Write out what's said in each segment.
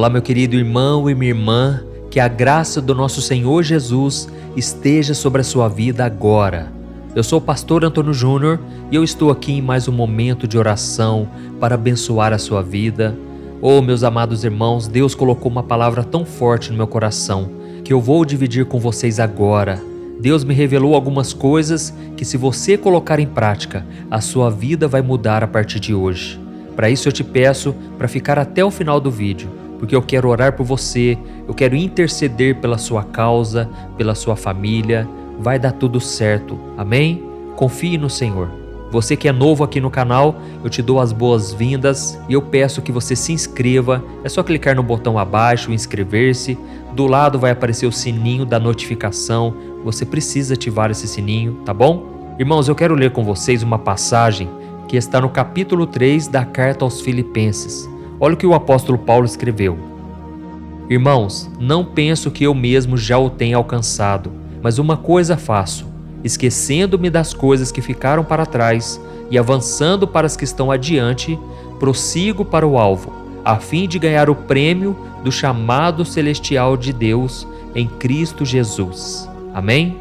Olá, meu querido irmão e minha irmã, que a graça do nosso Senhor Jesus esteja sobre a sua vida agora. Eu sou o pastor Antônio Júnior e eu estou aqui em mais um momento de oração para abençoar a sua vida. Oh, meus amados irmãos, Deus colocou uma palavra tão forte no meu coração que eu vou dividir com vocês agora. Deus me revelou algumas coisas que, se você colocar em prática, a sua vida vai mudar a partir de hoje. Para isso eu te peço para ficar até o final do vídeo, porque eu quero orar por você, eu quero interceder pela sua causa, pela sua família. Vai dar tudo certo, amém? Confie no Senhor. Você que é novo aqui no canal, eu te dou as boas-vindas e eu peço que você se inscreva. É só clicar no botão abaixo, inscrever-se. Do lado vai aparecer o sininho da notificação. Você precisa ativar esse sininho, tá bom? Irmãos, eu quero ler com vocês uma passagem que está no capítulo 3 da carta aos Filipenses. Olha o que o apóstolo Paulo escreveu. Irmãos, não penso que eu mesmo já o tenha alcançado, mas uma coisa faço, esquecendo-me das coisas que ficaram para trás e avançando para as que estão adiante, prossigo para o alvo, a fim de ganhar o prêmio do chamado celestial de Deus em Cristo Jesus. Amém?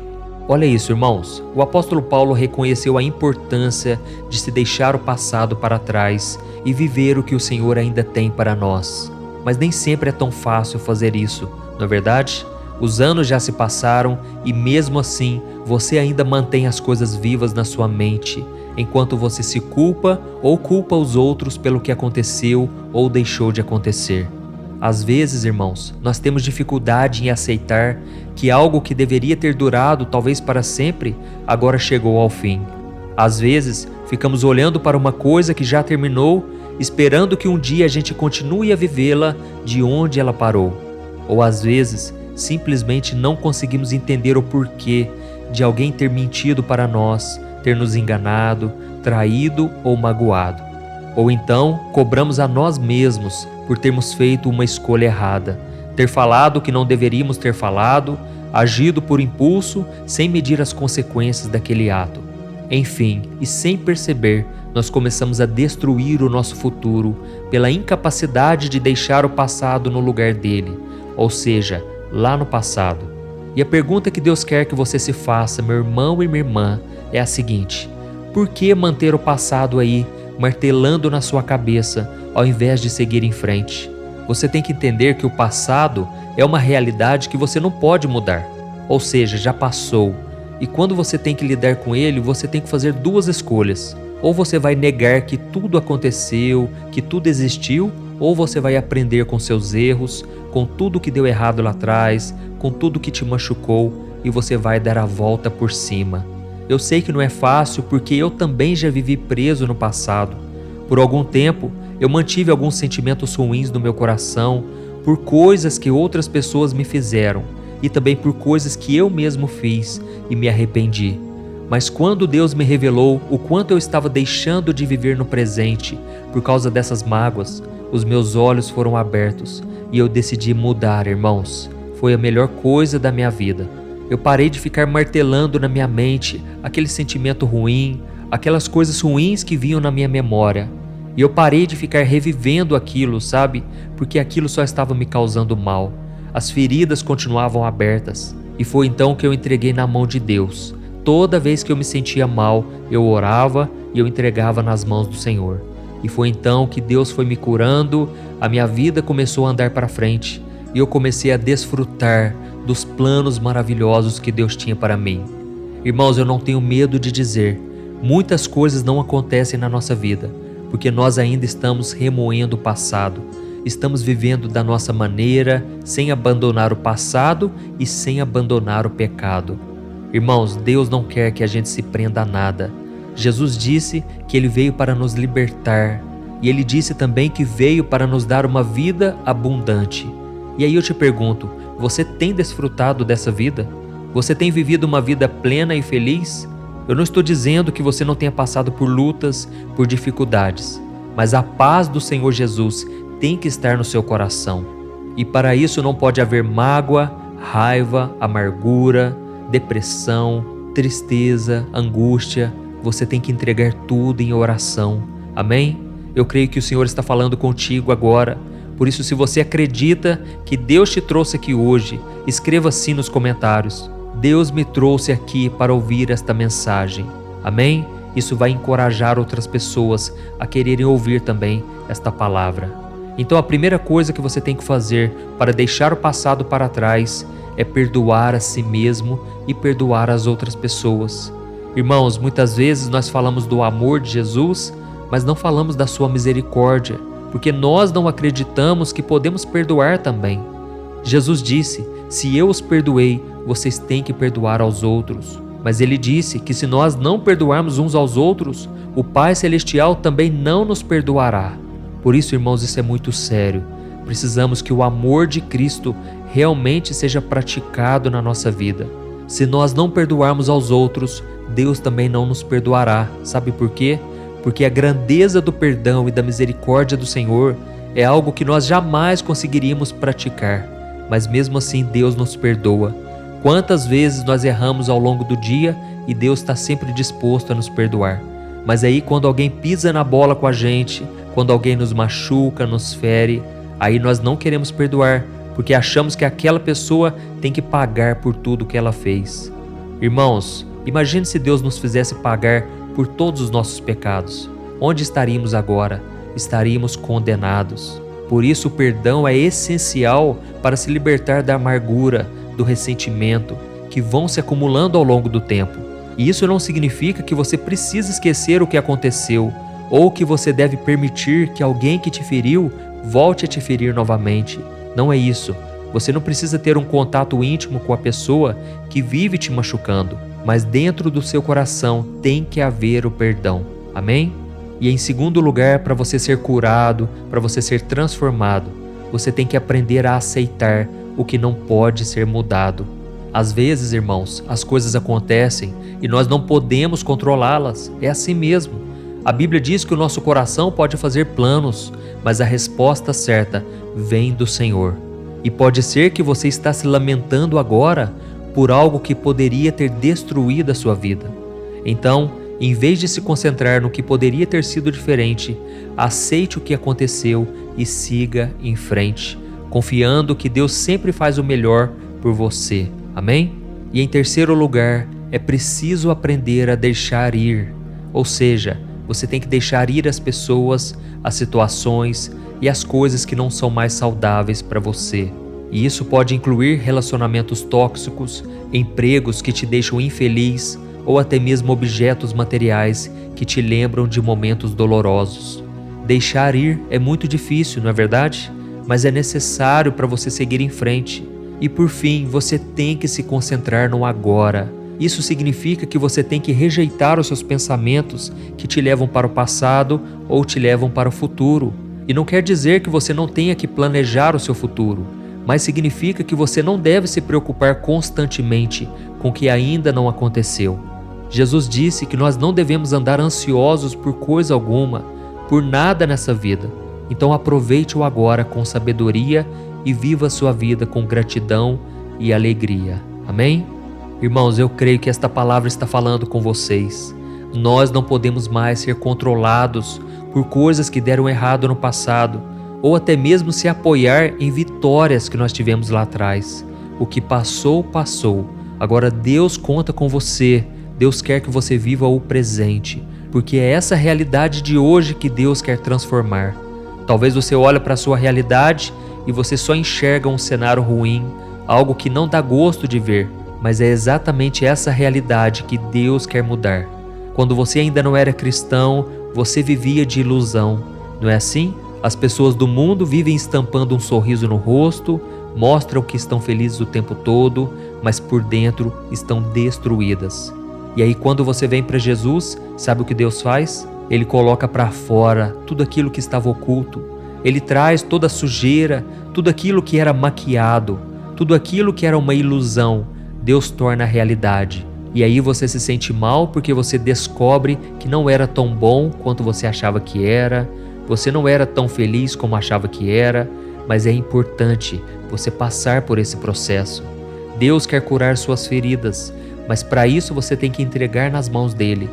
Olha isso, irmãos. O apóstolo Paulo reconheceu a importância de se deixar o passado para trás e viver o que o Senhor ainda tem para nós. Mas nem sempre é tão fácil fazer isso, não é verdade? Os anos já se passaram e mesmo assim você ainda mantém as coisas vivas na sua mente, enquanto você se culpa ou culpa os outros pelo que aconteceu ou deixou de acontecer. Às vezes, irmãos, nós temos dificuldade em aceitar que algo que deveria ter durado talvez para sempre, agora chegou ao fim. Às vezes, ficamos olhando para uma coisa que já terminou, esperando que um dia a gente continue a vivê-la de onde ela parou. Ou às vezes, simplesmente não conseguimos entender o porquê de alguém ter mentido para nós, ter nos enganado, traído ou magoado. Ou então, cobramos a nós mesmos por termos feito uma escolha errada, ter falado o que não deveríamos ter falado, agido por impulso sem medir as consequências daquele ato. Enfim, e sem perceber, nós começamos a destruir o nosso futuro pela incapacidade de deixar o passado no lugar dele, ou seja, lá no passado. E a pergunta que Deus quer que você se faça, meu irmão e minha irmã, é a seguinte: por que manter o passado aí, martelando na sua cabeça, ao invés de seguir em frente? Você tem que entender que o passado é uma realidade que você não pode mudar, ou seja, já passou. E quando você tem que lidar com ele, você tem que fazer duas escolhas. Ou você vai negar que tudo aconteceu, que tudo existiu, ou você vai aprender com seus erros, com tudo que deu errado lá atrás, com tudo que te machucou, e você vai dar a volta por cima. Eu sei que não é fácil porque eu também já vivi preso no passado. Por algum tempo, eu mantive alguns sentimentos ruins no meu coração por coisas que outras pessoas me fizeram e também por coisas que eu mesmo fiz e me arrependi. Mas quando Deus me revelou o quanto eu estava deixando de viver no presente por causa dessas mágoas, os meus olhos foram abertos e eu decidi mudar, irmãos. Foi a melhor coisa da minha vida. Eu parei de ficar martelando na minha mente aquele sentimento ruim, aquelas coisas ruins que vinham na minha memória. E eu parei de ficar revivendo aquilo, sabe? Porque aquilo só estava me causando mal. As feridas continuavam abertas. E foi então que eu entreguei na mão de Deus. Toda vez que eu me sentia mal, eu orava e eu entregava nas mãos do Senhor. E foi então que Deus foi me curando, a minha vida começou a andar para frente. E eu comecei a desfrutar dos planos maravilhosos que Deus tinha para mim. Irmãos, eu não tenho medo de dizer, muitas coisas não acontecem na nossa vida, porque nós ainda estamos remoendo o passado. Estamos vivendo da nossa maneira, sem abandonar o passado e sem abandonar o pecado. Irmãos, Deus não quer que a gente se prenda a nada. Jesus disse que Ele veio para nos libertar. E Ele disse também que veio para nos dar uma vida abundante. E aí eu te pergunto, você tem desfrutado dessa vida? Você tem vivido uma vida plena e feliz? Eu não estou dizendo que você não tenha passado por lutas, por dificuldades, mas a paz do Senhor Jesus tem que estar no seu coração. E para isso não pode haver mágoa, raiva, amargura, depressão, tristeza, angústia. Você tem que entregar tudo em oração. Amém? Eu creio que o Senhor está falando contigo agora. Por isso, se você acredita que Deus te trouxe aqui hoje, escreva assim nos comentários: Deus me trouxe aqui para ouvir esta mensagem. Amém? Isso vai encorajar outras pessoas a quererem ouvir também esta palavra. Então a primeira coisa que você tem que fazer para deixar o passado para trás é perdoar a si mesmo e perdoar as outras pessoas. Irmãos, muitas vezes nós falamos do amor de Jesus, mas não falamos da sua misericórdia, porque nós não acreditamos que podemos perdoar também. Jesus disse: se eu os perdoei, vocês têm que perdoar aos outros. Mas ele disse que se nós não perdoarmos uns aos outros, o Pai Celestial também não nos perdoará. Por isso, irmãos, isso é muito sério. Precisamos que o amor de Cristo realmente seja praticado na nossa vida. Se nós não perdoarmos aos outros, Deus também não nos perdoará. Sabe por quê? Porque a grandeza do perdão e da misericórdia do Senhor é algo que nós jamais conseguiríamos praticar. Mas mesmo assim, Deus nos perdoa. Quantas vezes nós erramos ao longo do dia e Deus está sempre disposto a nos perdoar. Mas aí quando alguém pisa na bola com a gente, quando alguém nos machuca, nos fere, aí nós não queremos perdoar, porque achamos que aquela pessoa tem que pagar por tudo que ela fez. Irmãos, imagine se Deus nos fizesse pagar por todos os nossos pecados. Onde estaríamos agora? Estaríamos condenados. Por isso o perdão é essencial para se libertar da amargura, do ressentimento, que vão se acumulando ao longo do tempo. E isso não significa que você precisa esquecer o que aconteceu, ou que você deve permitir que alguém que te feriu volte a te ferir novamente. Não é isso. Você não precisa ter um contato íntimo com a pessoa que vive te machucando, mas dentro do seu coração tem que haver o perdão. Amém? E em segundo lugar, para você ser curado, para você ser transformado, você tem que aprender a aceitar o que não pode ser mudado. Às vezes, irmãos, as coisas acontecem e nós não podemos controlá-las. É assim mesmo. A Bíblia diz que o nosso coração pode fazer planos, mas a resposta certa vem do Senhor. E pode ser que você está se lamentando agora por algo que poderia ter destruído a sua vida. Então, em vez de se concentrar no que poderia ter sido diferente, aceite o que aconteceu e siga em frente, confiando que Deus sempre faz o melhor por você. Amém? E em terceiro lugar, é preciso aprender a deixar ir. Ou seja, você tem que deixar ir as pessoas, as situações e as coisas que não são mais saudáveis para você. E isso pode incluir relacionamentos tóxicos, empregos que te deixam infeliz ou até mesmo objetos materiais que te lembram de momentos dolorosos. Deixar ir é muito difícil, não é verdade? Mas é necessário para você seguir em frente. E por fim, você tem que se concentrar no agora. Isso significa que você tem que rejeitar os seus pensamentos que te levam para o passado ou te levam para o futuro. E não quer dizer que você não tenha que planejar o seu futuro, mas significa que você não deve se preocupar constantemente com o que ainda não aconteceu. Jesus disse que nós não devemos andar ansiosos por coisa alguma, por nada nessa vida. Então aproveite o agora com sabedoria e viva a sua vida com gratidão e alegria. Amém? Irmãos, eu creio que esta palavra está falando com vocês. Nós não podemos mais ser controlados por coisas que deram errado no passado, ou até mesmo se apoiar em vitórias que nós tivemos lá atrás. O que passou, passou. Agora Deus conta com você. Deus quer que você viva o presente, porque é essa realidade de hoje que Deus quer transformar. Talvez você olhe para a sua realidade e você só enxerga um cenário ruim, algo que não dá gosto de ver, mas é exatamente essa realidade que Deus quer mudar. Quando você ainda não era cristão, você vivia de ilusão, não é assim? As pessoas do mundo vivem estampando um sorriso no rosto, mostram que estão felizes o tempo todo, mas por dentro estão destruídas. E aí quando você vem para Jesus, sabe o que Deus faz? Ele coloca para fora tudo aquilo que estava oculto. Ele traz toda a sujeira, tudo aquilo que era maquiado, tudo aquilo que era uma ilusão, Deus torna realidade. E aí você se sente mal porque você descobre que não era tão bom quanto você achava que era, você não era tão feliz como achava que era, mas é importante você passar por esse processo. Deus quer curar suas feridas, mas para isso você tem que entregar nas mãos dele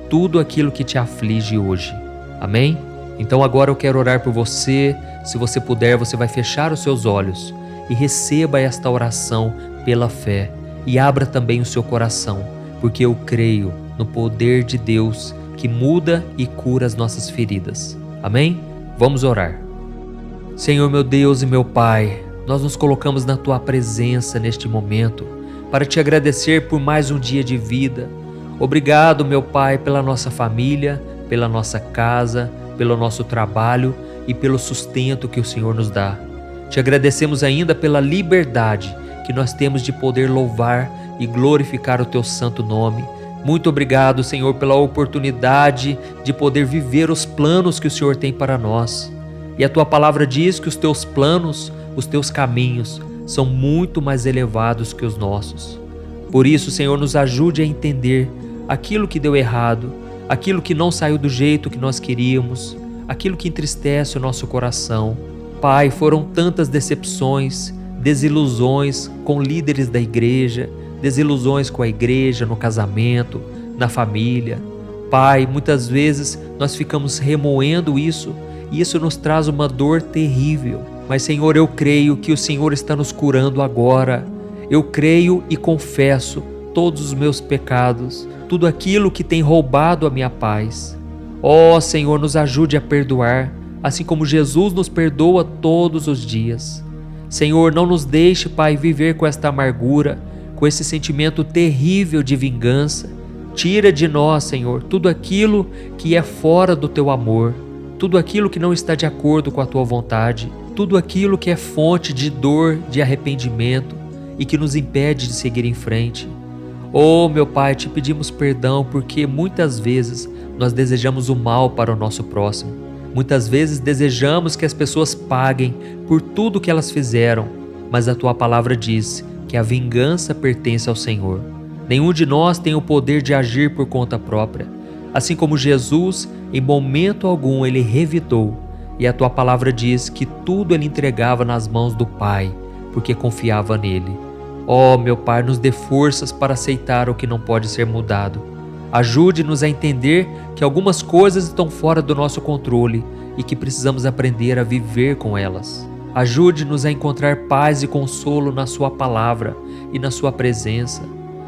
tudo aquilo que te aflige hoje. Amém? Então agora eu quero orar por você. Se você puder, você vai fechar os seus olhos e receba esta oração pela fé e abra também o seu coração, porque eu creio no poder de Deus que muda e cura as nossas feridas. Amém? Vamos orar. Senhor meu Deus e meu Pai, nós nos colocamos na Tua presença neste momento para Te agradecer por mais um dia de vida. Obrigado, meu Pai, pela nossa família, pela nossa casa, pelo nosso trabalho e pelo sustento que o Senhor nos dá. Te agradecemos ainda pela liberdade que nós temos de poder louvar e glorificar o Teu santo nome. Muito obrigado, Senhor, pela oportunidade de poder viver os planos que o Senhor tem para nós. E a Tua palavra diz que os Teus planos, os Teus caminhos são muito mais elevados que os nossos. Por isso, Senhor, nos ajude a entender aquilo que deu errado, aquilo que não saiu do jeito que nós queríamos, aquilo que entristece o nosso coração. Pai, foram tantas decepções, desilusões com líderes da igreja, desilusões com a igreja, no casamento, na família. Pai, muitas vezes nós ficamos remoendo isso e isso nos traz uma dor terrível. Mas, Senhor, eu creio que o Senhor está nos curando agora. Eu creio e confesso todos os meus pecados, tudo aquilo que tem roubado a minha paz. Ó Senhor, nos ajude a perdoar, assim como Jesus nos perdoa todos os dias. Senhor, não nos deixe, Pai, viver com esta amargura, com esse sentimento terrível de vingança. Tira de nós, Senhor, tudo aquilo que é fora do Teu amor, tudo aquilo que não está de acordo com a Tua vontade, tudo aquilo que é fonte de dor, de arrependimento e que nos impede de seguir em frente. Oh, meu Pai, Te pedimos perdão porque muitas vezes nós desejamos o mal para o nosso próximo. Muitas vezes desejamos que as pessoas paguem por tudo que elas fizeram, mas a Tua palavra diz que a vingança pertence ao Senhor. Nenhum de nós tem o poder de agir por conta própria. Assim como Jesus, em momento algum Ele revidou, e a Tua palavra diz que tudo Ele entregava nas mãos do Pai, porque confiava nele. Ó, meu Pai, nos dê forças para aceitar o que não pode ser mudado. Ajude-nos a entender que algumas coisas estão fora do nosso controle e que precisamos aprender a viver com elas. Ajude-nos a encontrar paz e consolo na Sua palavra e na Sua presença.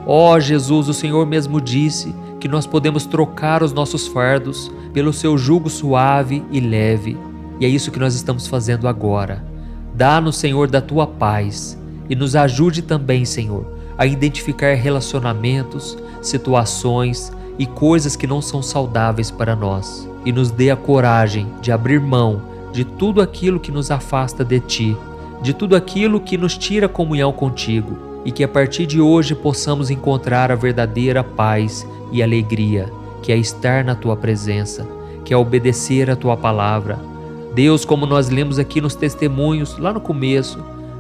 Ó Jesus, o Senhor mesmo disse que nós podemos trocar os nossos fardos pelo Seu jugo suave e leve. E é isso que nós estamos fazendo agora. Dá-nos, Senhor, da Tua paz e nos ajude também, Senhor, a identificar relacionamentos, situações e coisas que não são saudáveis para nós. E nos dê a coragem de abrir mão de tudo aquilo que nos afasta de Ti, de tudo aquilo que nos tira a comunhão contigo, e que a partir de hoje possamos encontrar a verdadeira paz e alegria, que é estar na Tua presença, que é obedecer a Tua palavra. Deus, como nós lemos aqui nos testemunhos, lá no começo,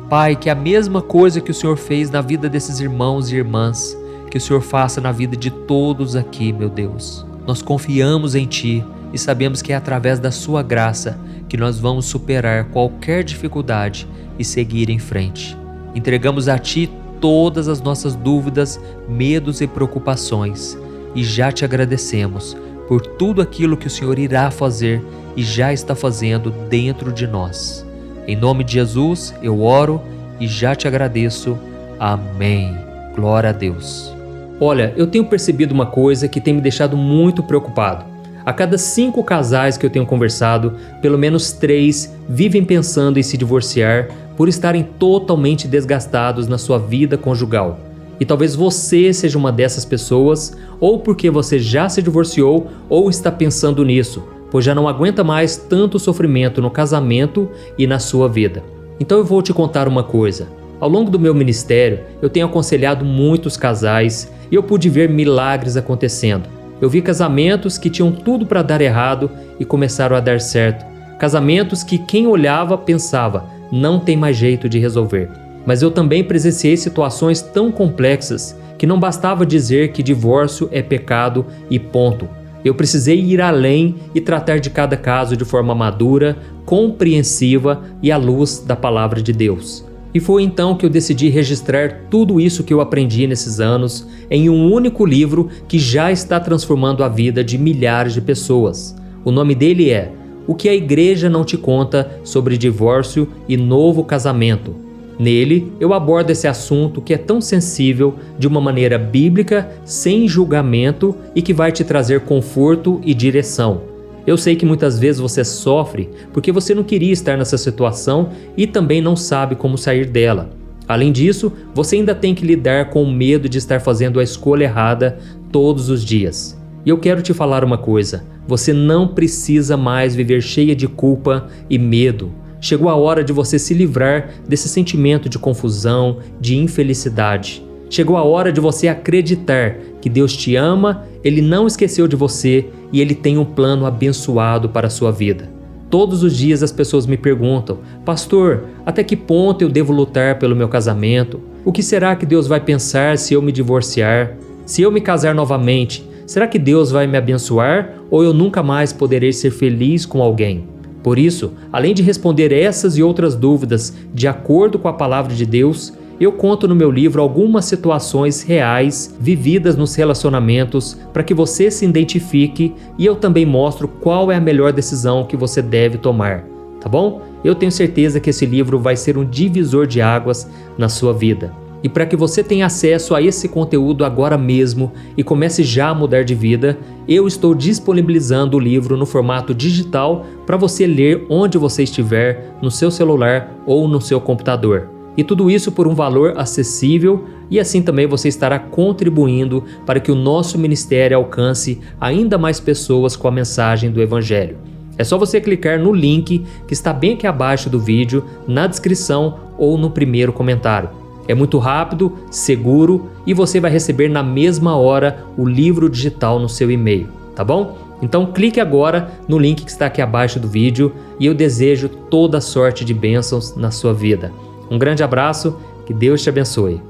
Pai, que a mesma coisa que o Senhor fez na vida desses irmãos e irmãs, que o Senhor faça na vida de todos aqui, meu Deus. Nós confiamos em Ti e sabemos que é através da Sua graça que nós vamos superar qualquer dificuldade e seguir em frente. Entregamos a Ti todas as nossas dúvidas, medos e preocupações e já Te agradecemos por tudo aquilo que o Senhor irá fazer e já está fazendo dentro de nós. Em nome de Jesus eu oro e já Te agradeço. Amém. Glória a Deus. Olha, eu tenho percebido uma coisa que tem me deixado muito preocupado. A cada 5 casais que eu tenho conversado, pelo menos 3 vivem pensando em se divorciar por estarem totalmente desgastados na sua vida conjugal. E talvez você seja uma dessas pessoas, ou porque você já se divorciou ou está pensando nisso, pois já não aguenta mais tanto sofrimento no casamento e na sua vida. Então eu vou te contar uma coisa. Ao longo do meu ministério, eu tenho aconselhado muitos casais e eu pude ver milagres acontecendo. Eu vi casamentos que tinham tudo para dar errado e começaram a dar certo. Casamentos que quem olhava pensava, não tem mais jeito de resolver. Mas eu também presenciei situações tão complexas que não bastava dizer que divórcio é pecado e ponto. Eu precisei ir além e tratar de cada caso de forma madura, compreensiva e à luz da palavra de Deus. E foi então que eu decidi registrar tudo isso que eu aprendi nesses anos em um único livro que já está transformando a vida de milhares de pessoas. O nome dele é o que a igreja não te conta sobre divórcio e novo casamento. Nele, eu abordo esse assunto que é tão sensível de uma maneira bíblica, sem julgamento e que vai te trazer conforto e direção. Eu sei que muitas vezes você sofre porque você não queria estar nessa situação e também não sabe como sair dela. Além disso, você ainda tem que lidar com o medo de estar fazendo a escolha errada todos os dias. E eu quero te falar uma coisa: você não precisa mais viver cheia de culpa e medo. Chegou a hora de você se livrar desse sentimento de confusão, de infelicidade. Chegou a hora de você acreditar que Deus te ama, Ele não esqueceu de você e Ele tem um plano abençoado para a sua vida. Todos os dias as pessoas me perguntam: pastor, até que ponto eu devo lutar pelo meu casamento? O que será que Deus vai pensar se eu me divorciar? Se eu me casar novamente, será que Deus vai me abençoar ou eu nunca mais poderei ser feliz com alguém? Por isso, além de responder essas e outras dúvidas de acordo com a palavra de Deus, eu conto no meu livro algumas situações reais vividas nos relacionamentos para que você se identifique, e eu também mostro qual é a melhor decisão que você deve tomar, tá bom? Eu tenho certeza que esse livro vai ser um divisor de águas na sua vida. E para que você tenha acesso a esse conteúdo agora mesmo e comece já a mudar de vida, eu estou disponibilizando o livro no formato digital para você ler onde você estiver, no seu celular ou no seu computador. E tudo isso por um valor acessível, e assim também você estará contribuindo para que o nosso ministério alcance ainda mais pessoas com a mensagem do Evangelho. É só você clicar no link que está bem aqui abaixo do vídeo, na descrição ou no primeiro comentário. É muito rápido, seguro e você vai receber na mesma hora o livro digital no seu e-mail, tá bom? Então clique agora no link que está aqui abaixo do vídeo e eu desejo toda sorte de bênçãos na sua vida. Um grande abraço, que Deus te abençoe.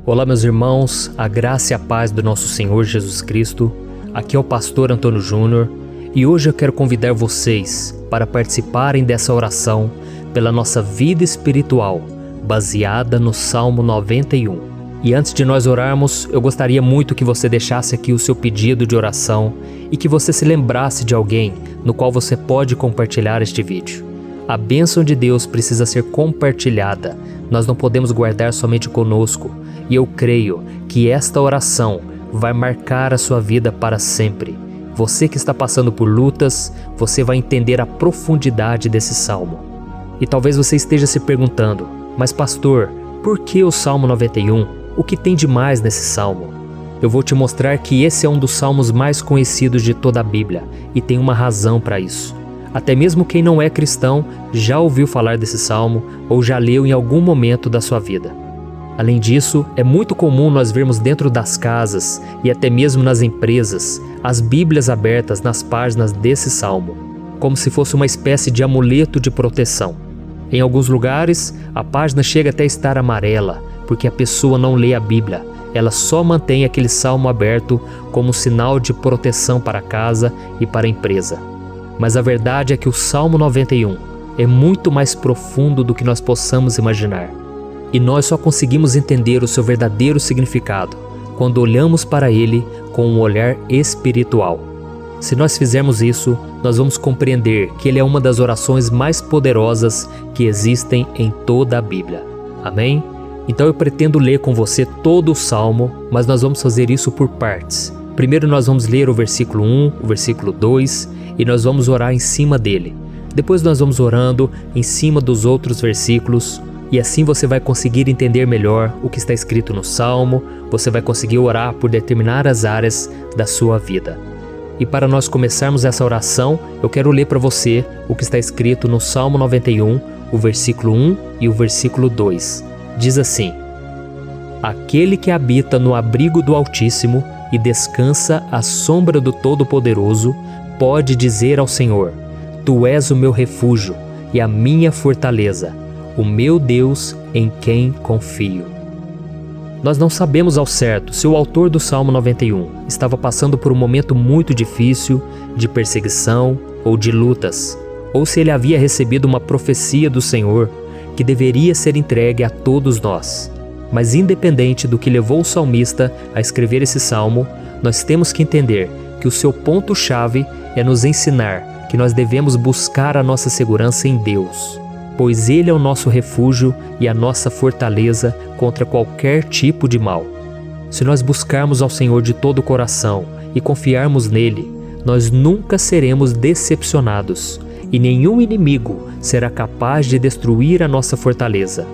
Olá meus irmãos, a graça e a paz do nosso Senhor Jesus Cristo. Aqui é o pastor Antônio Júnior e hoje eu quero convidar vocês para participarem dessa oração pela nossa vida espiritual, baseada no Salmo 91. E antes de nós orarmos, eu gostaria muito que você deixasse aqui o seu pedido de oração e que você se lembrasse de alguém no qual você pode compartilhar este vídeo. A bênção de Deus precisa ser compartilhada, nós não podemos guardar somente conosco, e eu creio que esta oração vai marcar a sua vida para sempre. Você que está passando por lutas, você vai entender a profundidade desse salmo. E talvez você esteja se perguntando: mas pastor, por que o Salmo 91? O que tem de mais nesse salmo? Eu vou te mostrar que esse é um dos salmos mais conhecidos de toda a Bíblia e tem uma razão para isso. Até mesmo quem não é cristão já ouviu falar desse salmo ou já leu em algum momento da sua vida. Além disso, é muito comum nós vermos dentro das casas e até mesmo nas empresas as Bíblias abertas nas páginas desse salmo, como se fosse uma espécie de amuleto de proteção. Em alguns lugares, a página chega até a estar amarela, porque a pessoa não lê a Bíblia, ela só mantém aquele salmo aberto como sinal de proteção para a casa e para a empresa. Mas a verdade é que o Salmo 91 é muito mais profundo do que nós possamos imaginar. E nós só conseguimos entender o seu verdadeiro significado quando olhamos para ele com um olhar espiritual. Se nós fizermos isso, nós vamos compreender que ele é uma das orações mais poderosas que existem em toda a Bíblia. Amém? Então eu pretendo ler com você todo o Salmo, mas nós vamos fazer isso por partes. Primeiro nós vamos ler o versículo 1, o versículo 2 e nós vamos orar em cima dele. Depois nós vamos orando em cima dos outros versículos e assim você vai conseguir entender melhor o que está escrito no Salmo, você vai conseguir orar por determinadas áreas da sua vida. E para nós começarmos essa oração, eu quero ler para você o que está escrito no Salmo 91, o versículo 1 e o versículo 2. Diz assim: Aquele que habita no abrigo do Altíssimo e descansa à sombra do Todo-Poderoso, pode dizer ao Senhor: Tu és o meu refúgio e a minha fortaleza, o meu Deus em quem confio. Nós não sabemos ao certo se o autor do Salmo 91 estava passando por um momento muito difícil, de perseguição ou de lutas, ou se ele havia recebido uma profecia do Senhor que deveria ser entregue a todos nós. Mas independente do que levou o salmista a escrever esse salmo, nós temos que entender que o seu ponto-chave é nos ensinar que nós devemos buscar a nossa segurança em Deus, pois Ele é o nosso refúgio e a nossa fortaleza contra qualquer tipo de mal. Se nós buscarmos ao Senhor de todo o coração e confiarmos nele, nós nunca seremos decepcionados e nenhum inimigo será capaz de destruir a nossa fortaleza.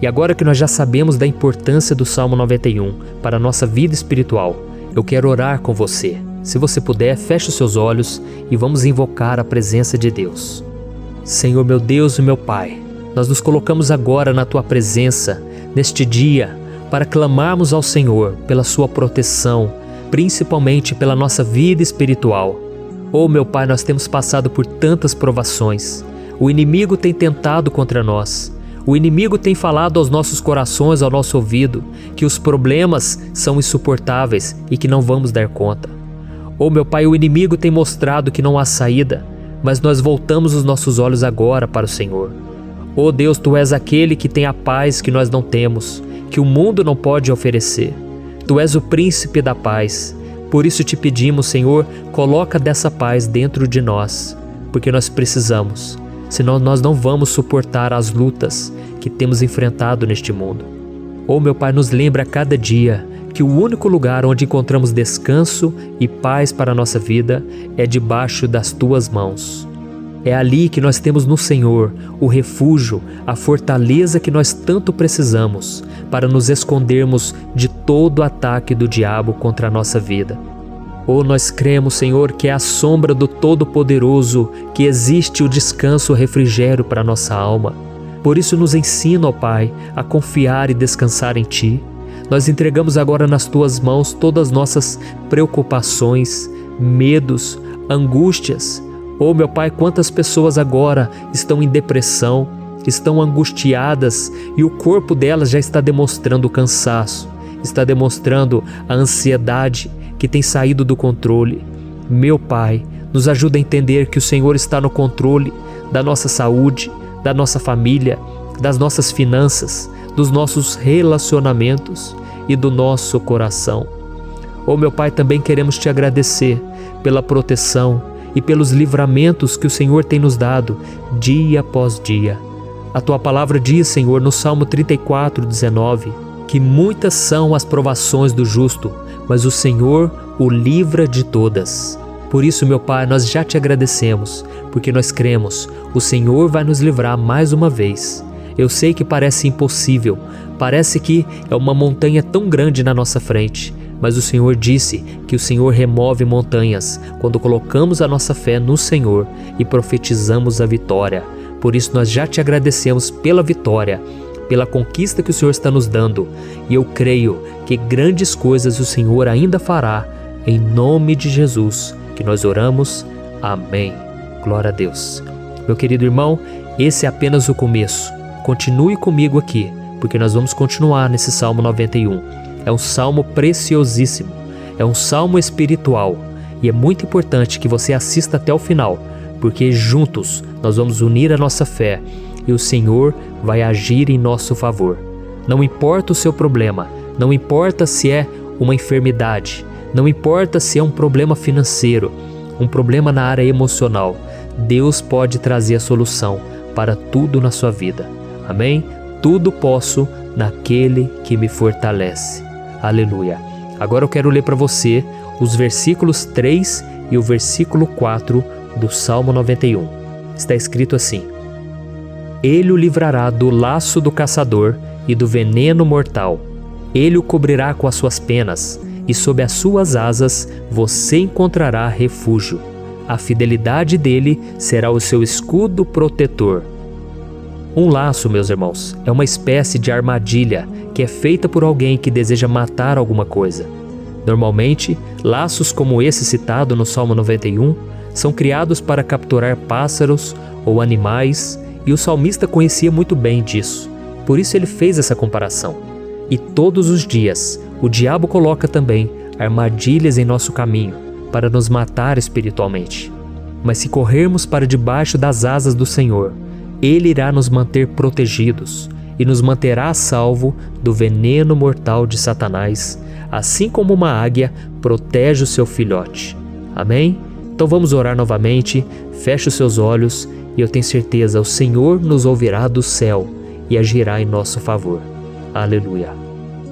E agora que nós já sabemos da importância do Salmo 91 para a nossa vida espiritual, eu quero orar com você. Se você puder, feche os seus olhos e vamos invocar a presença de Deus. Senhor meu Deus e meu Pai, nós nos colocamos agora na Tua presença, neste dia, para clamarmos ao Senhor pela Sua proteção, principalmente pela nossa vida espiritual. Oh meu Pai, nós temos passado por tantas provações. O inimigo tem tentado contra nós. O inimigo tem falado aos nossos corações, ao nosso ouvido, que os problemas são insuportáveis e que não vamos dar conta. Oh meu Pai, o inimigo tem mostrado que não há saída, mas nós voltamos os nossos olhos agora para o Senhor. Oh Deus, Tu és aquele que tem a paz que nós não temos, que o mundo não pode oferecer. Tu és o príncipe da paz. Por isso te pedimos, Senhor, coloca dessa paz dentro de nós, porque nós precisamos. Senão nós não vamos suportar as lutas que temos enfrentado neste mundo. Oh meu Pai, nos lembra a cada dia que o único lugar onde encontramos descanso e paz para a nossa vida é debaixo das Tuas mãos. É ali que nós temos no Senhor o refúgio, a fortaleza que nós tanto precisamos para nos escondermos de todo ataque do diabo contra a nossa vida. Oh, nós cremos, Senhor, que é à sombra do Todo-Poderoso que existe o descanso, o refrigério para a nossa alma. Por isso nos ensina, ó Pai, a confiar e descansar em Ti. Nós entregamos agora nas Tuas mãos todas as nossas preocupações, medos, angústias. Oh, meu Pai, quantas pessoas agora estão em depressão, estão angustiadas e o corpo delas já está demonstrando o cansaço, está demonstrando a ansiedade que tem saído do controle. Meu Pai, nos ajuda a entender que o Senhor está no controle da nossa saúde, da nossa família, das nossas finanças, dos nossos relacionamentos e do nosso coração. Oh, meu Pai, também queremos Te agradecer pela proteção e pelos livramentos que o Senhor tem nos dado dia após dia. A Tua palavra diz, Senhor, no Salmo 34:19, que muitas são as provações do justo, mas o Senhor o livra de todas. Por isso, meu Pai, nós já Te agradecemos, porque nós cremos, o Senhor vai nos livrar mais uma vez. Eu sei que parece impossível, parece que é uma montanha tão grande na nossa frente, mas o Senhor disse que o Senhor remove montanhas quando colocamos a nossa fé no Senhor e profetizamos a vitória. Por isso nós já Te agradecemos pela vitória, pela conquista que o Senhor está nos dando, e eu creio que grandes coisas o Senhor ainda fará, em nome de Jesus, que nós oramos. Amém. Glória a Deus. Meu querido irmão, esse é apenas o começo. Continue comigo aqui, porque nós vamos continuar nesse Salmo 91. É um salmo preciosíssimo, é um salmo espiritual, e é muito importante que você assista até o final, porque juntos nós vamos unir a nossa fé e o Senhor vai agir em nosso favor. Não importa o seu problema, não importa se é uma enfermidade, não importa se é um problema financeiro, um problema na área emocional, Deus pode trazer a solução para tudo na sua vida. Amém? Tudo posso naquele que me fortalece. Aleluia. Agora eu quero ler para você os versículos 3 e o versículo 4 do Salmo 91. Está escrito assim: Ele o livrará do laço do caçador e do veneno mortal. Ele o cobrirá com as suas penas, e sob as suas asas você encontrará refúgio. A fidelidade dele será o seu escudo protetor. Um laço, meus irmãos, é uma espécie de armadilha que é feita por alguém que deseja matar alguma coisa. Normalmente, laços como esse citado no Salmo 91 são criados para capturar pássaros ou animais, e o salmista conhecia muito bem disso. Por isso ele fez essa comparação. E todos os dias, o diabo coloca também armadilhas em nosso caminho para nos matar espiritualmente. Mas se corrermos para debaixo das asas do Senhor, Ele irá nos manter protegidos e nos manterá a salvo do veneno mortal de Satanás, assim como uma águia protege o seu filhote. Amém? Então vamos orar novamente, feche os seus olhos e eu tenho certeza, o Senhor nos ouvirá do céu e agirá em nosso favor. Aleluia.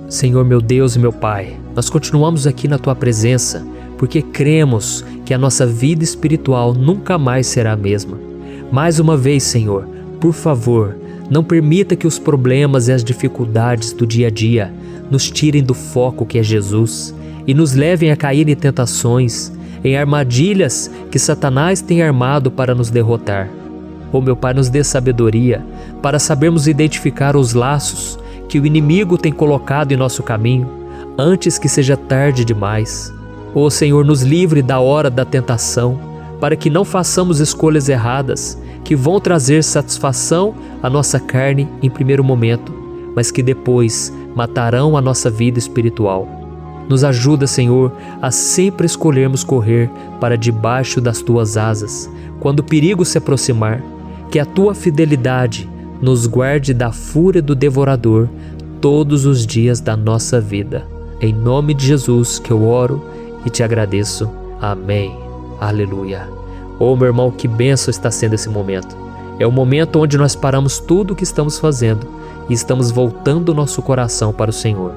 Senhor meu Deus e meu Pai, nós continuamos aqui na Tua presença porque cremos que a nossa vida espiritual nunca mais será a mesma. Mais uma vez, Senhor, por favor, não permita que os problemas e as dificuldades do dia a dia nos tirem do foco que é Jesus e nos levem a cair em tentações, em armadilhas que Satanás tem armado para nos derrotar. Oh meu Pai, nos dê sabedoria para sabermos identificar os laços que o inimigo tem colocado em nosso caminho antes que seja tarde demais. Oh Senhor, nos livre da hora da tentação, para que não façamos escolhas erradas que vão trazer satisfação à nossa carne em primeiro momento, mas que depois matarão a nossa vida espiritual. Nos ajuda, Senhor, a sempre escolhermos correr para debaixo das Tuas asas, quando o perigo se aproximar, que a Tua fidelidade nos guarde da fúria do devorador todos os dias da nossa vida. Em nome de Jesus que eu oro e te agradeço. Amém. Aleluia. Oh, meu irmão, que bênção está sendo esse momento. É o momento onde nós paramos tudo o que estamos fazendo e estamos voltando o nosso coração para o Senhor.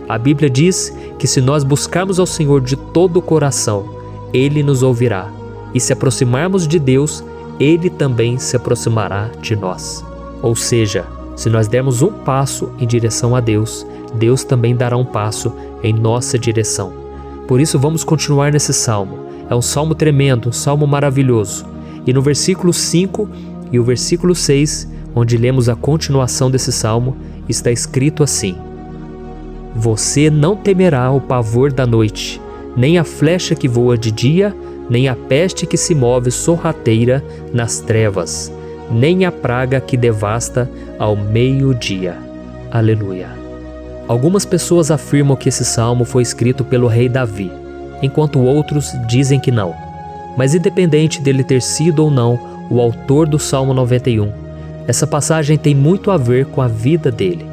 A Bíblia diz que se nós buscarmos ao Senhor de todo o coração, Ele nos ouvirá. E se aproximarmos de Deus, Ele também se aproximará de nós. Ou seja, se nós dermos um passo em direção a Deus, Deus também dará um passo em nossa direção. Por isso vamos continuar nesse salmo. É um salmo tremendo, um salmo maravilhoso. E no versículo 5 e o versículo 6, onde lemos a continuação desse salmo, está escrito assim: Você não temerá o pavor da noite, nem a flecha que voa de dia, nem a peste que se move sorrateira nas trevas, nem a praga que devasta ao meio-dia. Aleluia. Algumas pessoas afirmam que esse salmo foi escrito pelo rei Davi, enquanto outros dizem que não. Mas independente dele ter sido ou não o autor do Salmo 91, essa passagem tem muito a ver com a vida dele.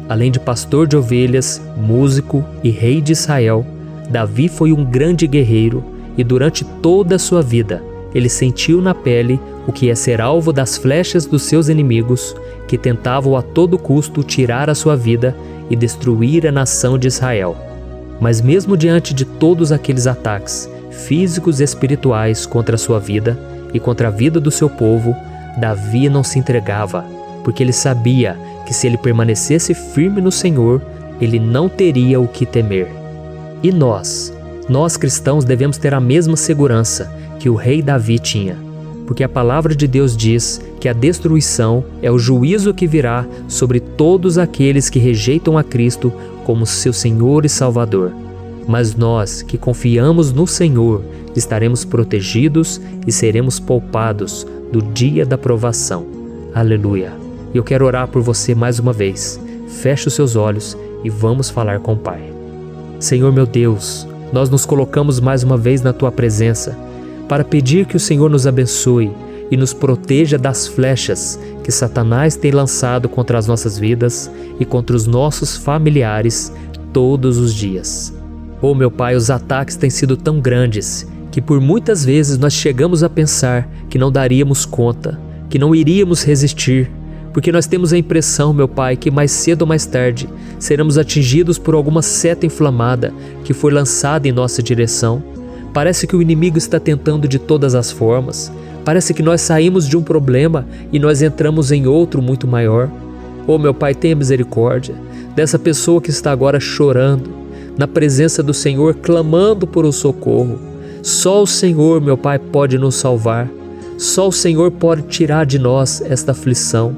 Além de pastor de ovelhas, músico e rei de Israel, Davi foi um grande guerreiro e durante toda a sua vida ele sentiu na pele o que é ser alvo das flechas dos seus inimigos que tentavam a todo custo tirar a sua vida e destruir a nação de Israel. Mas mesmo diante de todos aqueles ataques físicos e espirituais contra a sua vida e contra a vida do seu povo, Davi não se entregava, porque ele sabia que se ele permanecesse firme no Senhor, ele não teria o que temer. E nós cristãos devemos ter a mesma segurança que o rei Davi tinha, porque a palavra de Deus diz que a destruição é o juízo que virá sobre todos aqueles que rejeitam a Cristo como seu Senhor e Salvador. Mas nós que confiamos no Senhor estaremos protegidos e seremos poupados do dia da provação. Aleluia. E eu quero orar por você mais uma vez. Feche os seus olhos e vamos falar com o Pai. Senhor meu Deus, nós nos colocamos mais uma vez na Tua presença para pedir que o Senhor nos abençoe e nos proteja das flechas que Satanás tem lançado contra as nossas vidas e contra os nossos familiares todos os dias. Oh meu Pai, os ataques têm sido tão grandes que por muitas vezes nós chegamos a pensar que não daríamos conta, que não iríamos resistir, porque nós temos a impressão, meu Pai, que mais cedo ou mais tarde seremos atingidos por alguma seta inflamada que foi lançada em nossa direção. Parece que o inimigo está tentando de todas as formas. Parece que nós saímos de um problema e nós entramos em outro muito maior. Oh meu Pai, tenha misericórdia dessa pessoa que está agora chorando, na presença do Senhor, clamando por um socorro. Só o Senhor, meu Pai, pode nos salvar. Só o Senhor pode tirar de nós esta aflição.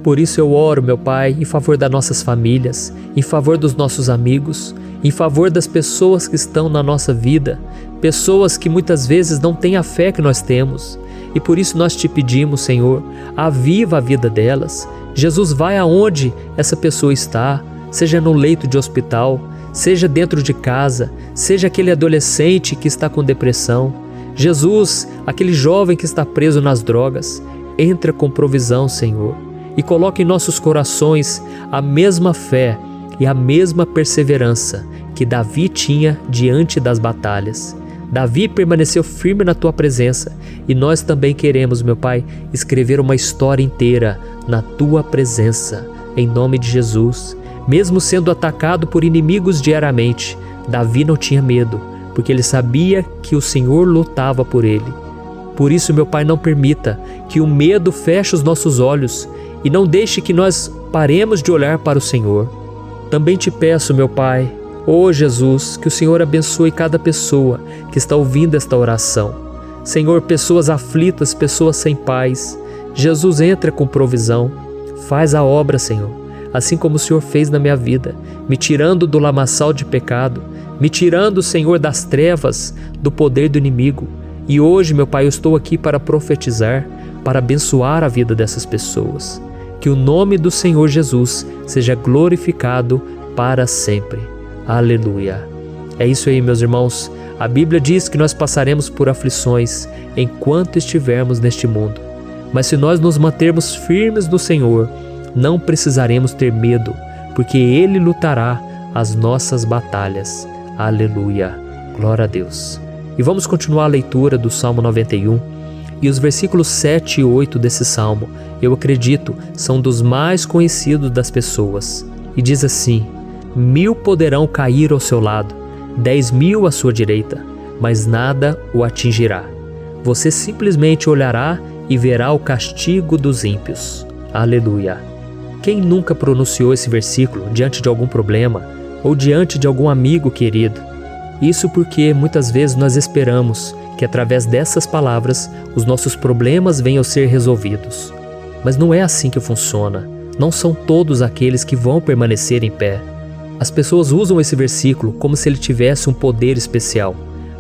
Por isso eu oro, meu Pai, em favor das nossas famílias, em favor dos nossos amigos, em favor das pessoas que estão na nossa vida, pessoas que muitas vezes não têm a fé que nós temos. E por isso nós te pedimos, Senhor, aviva a vida delas. Jesus, vai aonde essa pessoa está, seja no leito de hospital, seja dentro de casa, seja aquele adolescente que está com depressão. Jesus, aquele jovem que está preso nas drogas, entra com provisão, Senhor, e coloca em nossos corações a mesma fé e a mesma perseverança que Davi tinha diante das batalhas. Davi permaneceu firme na tua presença e nós também queremos, meu Pai, escrever uma história inteira na tua presença, em nome de Jesus. Mesmo sendo atacado por inimigos diariamente, Davi não tinha medo, porque ele sabia que o Senhor lutava por ele. Por isso, meu Pai, não permita que o medo feche os nossos olhos e não deixe que nós paremos de olhar para o Senhor. Também te peço, meu Pai, ó Jesus, que o Senhor abençoe cada pessoa que está ouvindo esta oração. Senhor, pessoas aflitas, pessoas sem paz. Jesus, entra com provisão. Faz a obra, Senhor, assim como o Senhor fez na minha vida, me tirando do lamaçal de pecado, me tirando, Senhor, das trevas, do poder do inimigo. E hoje, meu Pai, eu estou aqui para profetizar, para abençoar a vida dessas pessoas. Que o nome do Senhor Jesus seja glorificado para sempre. Aleluia. É isso aí, meus irmãos. A Bíblia diz que nós passaremos por aflições enquanto estivermos neste mundo. Mas se nós nos mantermos firmes no Senhor, não precisaremos ter medo, porque Ele lutará as nossas batalhas. Aleluia. Glória a Deus. E vamos continuar a leitura do Salmo 91. E os versículos 7 e 8 desse Salmo, eu acredito, são dos mais conhecidos das pessoas. E diz assim: 1000 poderão cair ao seu lado, 10.000 à sua direita, mas nada o atingirá. Você simplesmente olhará e verá o castigo dos ímpios. Aleluia. Quem nunca pronunciou esse versículo diante de algum problema ou diante de algum amigo querido? Isso porque muitas vezes nós esperamos que através dessas palavras os nossos problemas venham a ser resolvidos. Mas não é assim que funciona. Não são todos aqueles que vão permanecer em pé. As pessoas usam esse versículo como se ele tivesse um poder especial,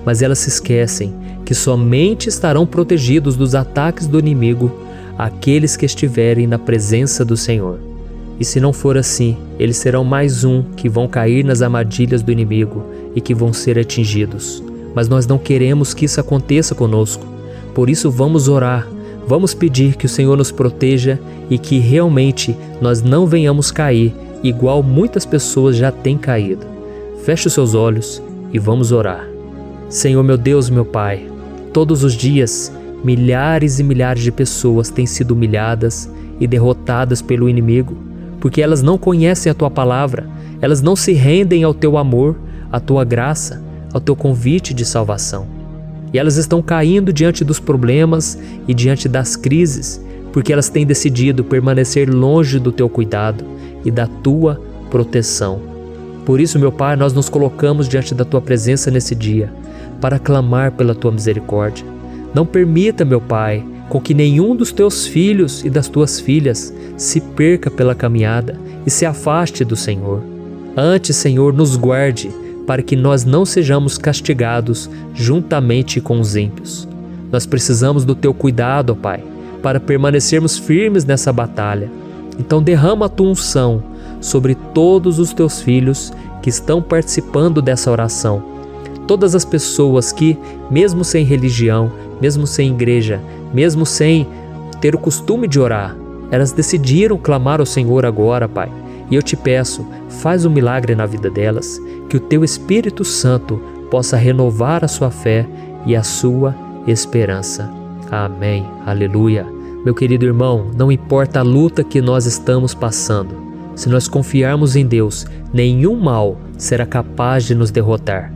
mas elas se esquecem que somente estarão protegidos dos ataques do inimigo aqueles que estiverem na presença do Senhor. E se não for assim, eles serão mais um que vão cair nas armadilhas do inimigo e que vão ser atingidos. Mas nós não queremos que isso aconteça conosco. Por isso vamos orar, vamos pedir que o Senhor nos proteja e que realmente nós não venhamos cair igual muitas pessoas já têm caído. Feche os seus olhos e vamos orar. Senhor, meu Deus, meu Pai, todos os dias milhares e milhares de pessoas têm sido humilhadas e derrotadas pelo inimigo, porque elas não conhecem a Tua palavra, elas não se rendem ao Teu amor, à Tua graça, ao Teu convite de salvação. E elas estão caindo diante dos problemas e diante das crises, porque elas têm decidido permanecer longe do Teu cuidado e da Tua proteção. Por isso, meu Pai, nós nos colocamos diante da Tua presença nesse dia, para clamar pela Tua misericórdia. Não permita, meu Pai, com que nenhum dos Teus filhos e das Tuas filhas se perca pela caminhada e se afaste do Senhor. Antes, Senhor, nos guarde, para que nós não sejamos castigados juntamente com os ímpios. Nós precisamos do Teu cuidado, ó Pai, para permanecermos firmes nessa batalha. Então derrama a Tua unção sobre todos os Teus filhos que estão participando dessa oração. Todas as pessoas que, mesmo sem religião, mesmo sem igreja, mesmo sem ter o costume de orar, elas decidiram clamar ao Senhor agora, Pai. E eu te peço, faz um milagre na vida delas, que o Teu Espírito Santo possa renovar a sua fé e a sua esperança. Amém. Aleluia. Meu querido irmão, não importa a luta que nós estamos passando, se nós confiarmos em Deus, nenhum mal será capaz de nos derrotar.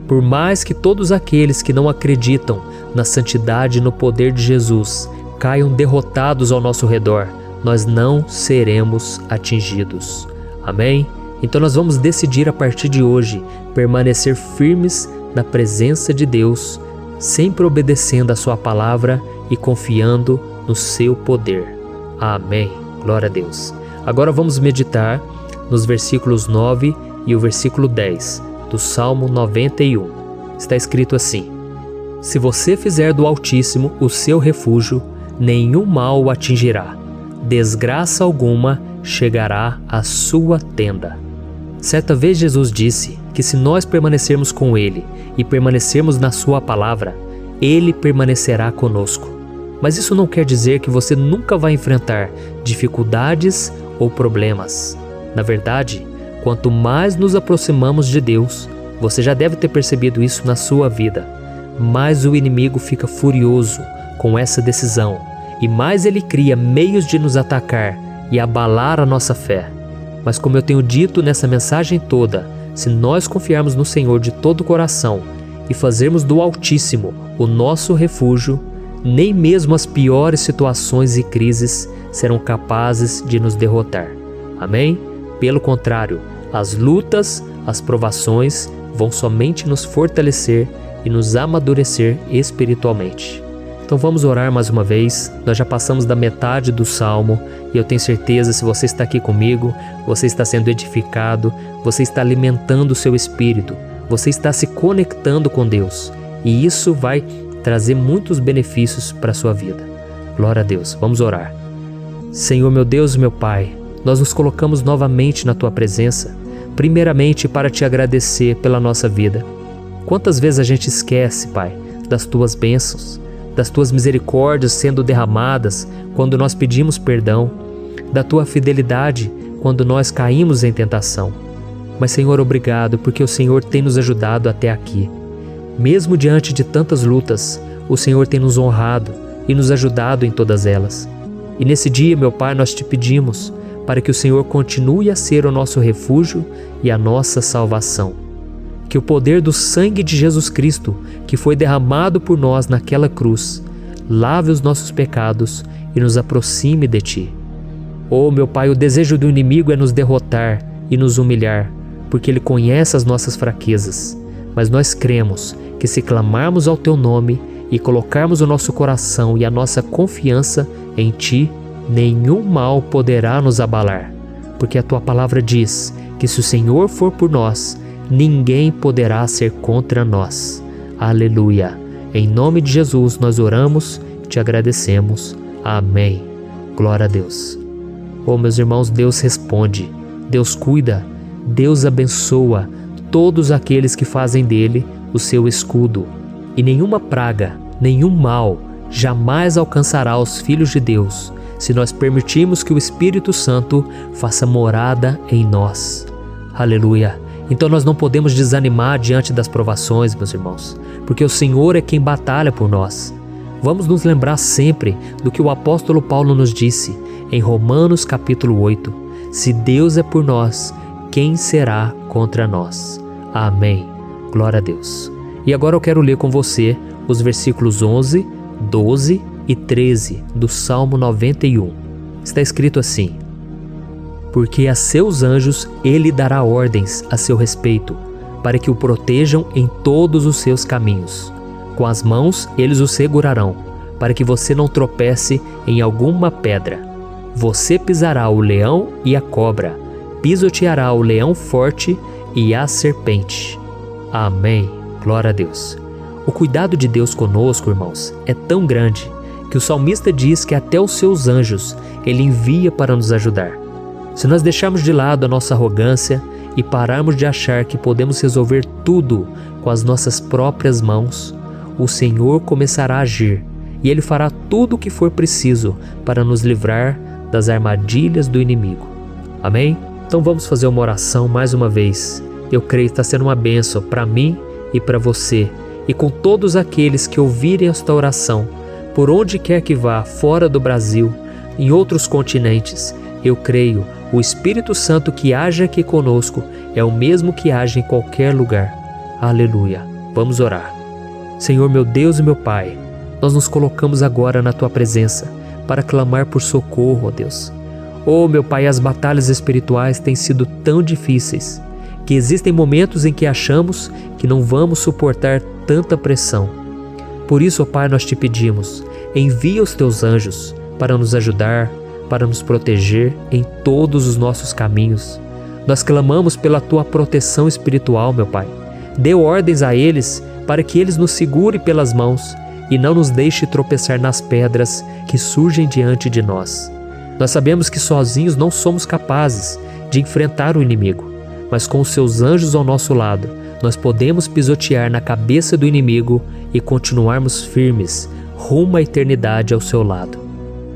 Por mais que todos aqueles que não acreditam na santidade e no poder de Jesus caiam derrotados ao nosso redor, nós não seremos atingidos. Amém? Então nós vamos decidir a partir de hoje permanecer firmes na presença de Deus, sempre obedecendo a Sua palavra e confiando no Seu poder. Amém. Glória a Deus. Agora vamos meditar nos versículos 9 e o versículo 10 do Salmo 91. Está escrito assim: Se você fizer do Altíssimo o seu refúgio, nenhum mal o atingirá, desgraça alguma chegará à sua tenda. Certa vez Jesus disse que se nós permanecermos com Ele e permanecermos na Sua palavra, Ele permanecerá conosco. Mas isso não quer dizer que você nunca vai enfrentar dificuldades ou problemas. Na verdade, quanto mais nos aproximamos de Deus, você já deve ter percebido isso na sua vida, mais o inimigo fica furioso com essa decisão e mais ele cria meios de nos atacar e abalar a nossa fé. Mas como eu tenho dito nessa mensagem toda, se nós confiarmos no Senhor de todo o coração e fazermos do Altíssimo o nosso refúgio, nem mesmo as piores situações e crises serão capazes de nos derrotar. Amém? Pelo contrário, as lutas, as provações vão somente nos fortalecer e nos amadurecer espiritualmente. Então vamos orar mais uma vez. Nós já passamos da metade do Salmo e eu tenho certeza, se você está aqui comigo, você está sendo edificado, você está alimentando o seu espírito, você está se conectando com Deus e isso vai trazer muitos benefícios para a sua vida. Glória a Deus. Vamos orar. Senhor, meu Deus e meu Pai, nós nos colocamos novamente na Tua presença, primeiramente para Te agradecer pela nossa vida. Quantas vezes a gente esquece, Pai, das Tuas bênçãos, das Tuas misericórdias sendo derramadas quando nós pedimos perdão, da Tua fidelidade quando nós caímos em tentação. Mas, Senhor, obrigado, porque o Senhor tem nos ajudado até aqui. Mesmo diante de tantas lutas, o Senhor tem nos honrado e nos ajudado em todas elas. E nesse dia, meu Pai, nós Te pedimos para que o Senhor continue a ser o nosso refúgio e a nossa salvação. Que o poder do sangue de Jesus Cristo, que foi derramado por nós naquela cruz, lave os nossos pecados e nos aproxime de Ti. Oh, meu Pai, o desejo do inimigo é nos derrotar e nos humilhar, porque ele conhece as nossas fraquezas. Mas nós cremos que se clamarmos ao Teu nome e colocarmos o nosso coração e a nossa confiança em Ti, nenhum mal poderá nos abalar, porque a Tua palavra diz que se o Senhor for por nós, ninguém poderá ser contra nós. Aleluia! Em nome de Jesus nós oramos e Te agradecemos. Amém. Glória a Deus. Oh, meus irmãos, Deus responde, Deus cuida, Deus abençoa todos aqueles que fazem dele o seu escudo. E nenhuma praga, nenhum mal jamais alcançará os filhos de Deus, se nós permitirmos que o Espírito Santo faça morada em nós. Aleluia! Então nós não podemos desanimar diante das provações, meus irmãos, porque o Senhor é quem batalha por nós. Vamos nos lembrar sempre do que o apóstolo Paulo nos disse em Romanos capítulo 8. Se Deus é por nós, quem será contra nós? Amém. Glória a Deus. E agora eu quero ler com você os versículos 11, 12 e 13 do Salmo 91. Está escrito assim: porque a seus anjos ele dará ordens a seu respeito, para que o protejam em todos os seus caminhos. Com as mãos eles o segurarão, para que você não tropece em alguma pedra. Você pisará o leão e a cobra, pisoteará o leão forte e a serpente. Amém. Glória a Deus. O cuidado de Deus conosco, irmãos, é tão grande que o salmista diz que até os seus anjos ele envia para nos ajudar. Se nós deixarmos de lado a nossa arrogância e pararmos de achar que podemos resolver tudo com as nossas próprias mãos, o Senhor começará a agir e Ele fará tudo o que for preciso para nos livrar das armadilhas do inimigo. Amém? Então vamos fazer uma oração mais uma vez. Eu creio que está sendo uma bênção para mim e para você, e com todos aqueles que ouvirem esta oração, por onde quer que vá, fora do Brasil, em outros continentes. Eu creio, o Espírito Santo que age aqui conosco é o mesmo que age em qualquer lugar. Aleluia. Vamos orar. Senhor, meu Deus e meu Pai, nós nos colocamos agora na Tua presença para clamar por socorro, ó Deus. Oh, meu Pai, as batalhas espirituais têm sido tão difíceis que existem momentos em que achamos que não vamos suportar tanta pressão. Por isso, ó Pai, nós Te pedimos, envia os Teus anjos para nos ajudar, para nos proteger em todos os nossos caminhos. Nós clamamos pela Tua proteção espiritual, meu Pai. Dê ordens a eles para que eles nos segurem pelas mãos e não nos deixe tropeçar nas pedras que surgem diante de nós. Nós sabemos que sozinhos não somos capazes de enfrentar o inimigo, mas com os Seus anjos ao nosso lado, nós podemos pisotear na cabeça do inimigo e continuarmos firmes rumo à eternidade ao Seu lado.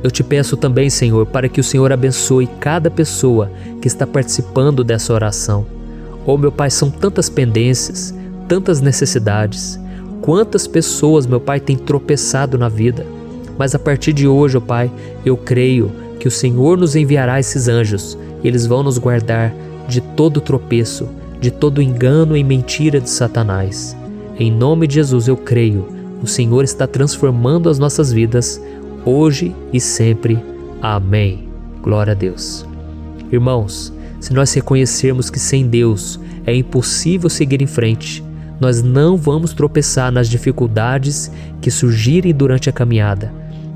Eu Te peço também, Senhor, para que o Senhor abençoe cada pessoa que está participando dessa oração. Oh, meu Pai, são tantas pendências, tantas necessidades. quantas pessoas, meu Pai, têm tropeçado na vida. Mas a partir de hoje, ó Pai, eu creio que o Senhor nos enviará esses anjos. Eles vão nos guardar de todo tropeço, de todo engano e mentira de Satanás. Em nome de Jesus eu creio. O Senhor está transformando as nossas vidas, hoje e sempre. Amém. Glória a Deus. Irmãos, se nós reconhecermos que sem Deus é impossível seguir em frente, nós não vamos tropeçar nas dificuldades que surgirem durante a caminhada,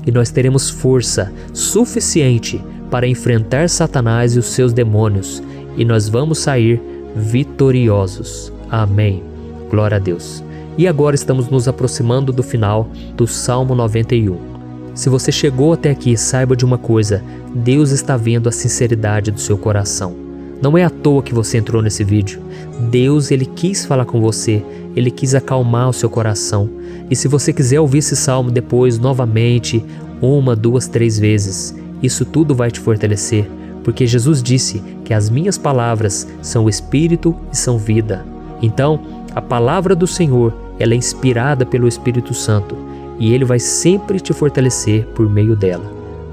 e nós teremos força suficiente para enfrentar Satanás e os seus demônios, e nós vamos sair vitoriosos. Amém. Glória a Deus. E agora estamos nos aproximando do final do Salmo 91. Se você chegou até aqui, saiba de uma coisa: Deus está vendo a sinceridade do seu coração. Não é à toa que você entrou nesse vídeo. Deus, Ele quis falar com você, Ele quis acalmar o seu coração. E se você quiser ouvir esse salmo depois, novamente, 1, 2, 3 vezes, isso tudo vai te fortalecer, porque Jesus disse que as minhas palavras são espírito e são vida. Então, a palavra do Senhor, ela é inspirada pelo Espírito Santo, e Ele vai sempre te fortalecer por meio dela.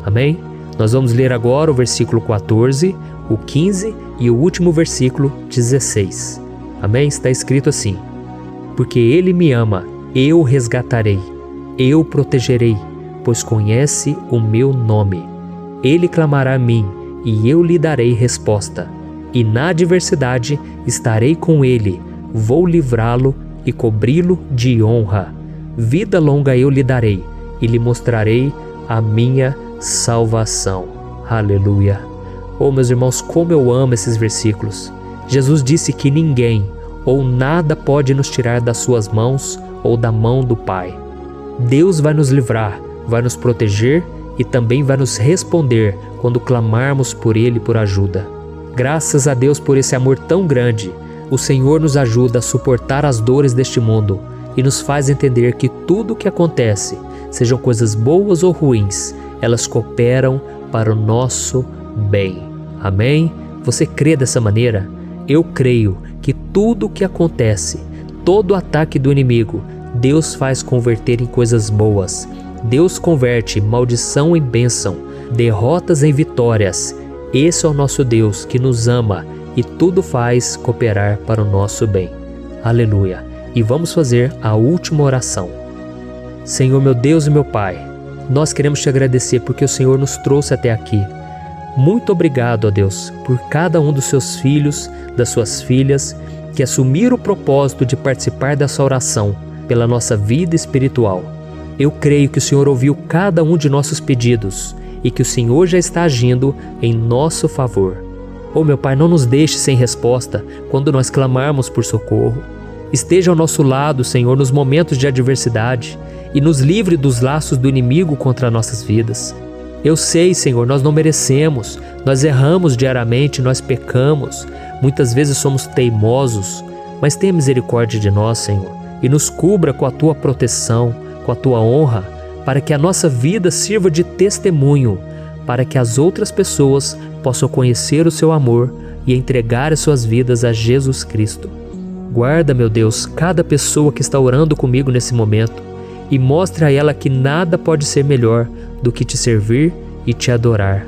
Amém? Nós vamos ler agora o versículo 14, o 15 e o último versículo 16. Amém? Está escrito assim: porque Ele me ama, eu o resgatarei, eu o protegerei, pois conhece o meu nome. Ele clamará a mim, e eu lhe darei resposta. E na adversidade estarei com ele, vou livrá-lo e cobri-lo de honra. Vida longa eu lhe darei, e lhe mostrarei a minha salvação. Aleluia. Oh, meus irmãos, como eu amo esses versículos. Jesus disse que ninguém ou nada pode nos tirar das suas mãos ou da mão do Pai. Deus vai nos livrar, vai nos proteger e também vai nos responder quando clamarmos por Ele por ajuda. Graças a Deus por esse amor tão grande. O Senhor nos ajuda a suportar as dores deste mundo e nos faz entender que tudo o que acontece, sejam coisas boas ou ruins, elas cooperam para o nosso bem. Amém? Você crê dessa maneira? Eu creio que tudo o que acontece, todo ataque do inimigo, Deus faz converter em coisas boas. Deus converte maldição em bênção, derrotas em vitórias. Esse é o nosso Deus que nos ama e tudo faz cooperar para o nosso bem. Aleluia! E vamos fazer a última oração. Senhor, meu Deus e meu Pai, nós queremos te agradecer porque o Senhor nos trouxe até aqui. Muito obrigado, ó Deus, por cada um dos seus filhos, das suas filhas, que assumiram o propósito de participar dessa oração pela nossa vida espiritual. Eu creio que o Senhor ouviu cada um de nossos pedidos e que o Senhor já está agindo em nosso favor. Oh, meu Pai, não nos deixe sem resposta quando nós clamarmos por socorro. Esteja ao nosso lado, Senhor, nos momentos de adversidade e nos livre dos laços do inimigo contra nossas vidas. Eu sei, Senhor, nós não merecemos, nós erramos diariamente, nós pecamos, muitas vezes somos teimosos, mas tenha misericórdia de nós, Senhor, e nos cubra com a Tua proteção, com a Tua honra, para que a nossa vida sirva de testemunho, para que as outras pessoas possam conhecer o Seu amor e entregar as suas vidas a Jesus Cristo. Guarda, meu Deus, cada pessoa que está orando comigo nesse momento e mostre a ela que nada pode ser melhor do que te servir e te adorar.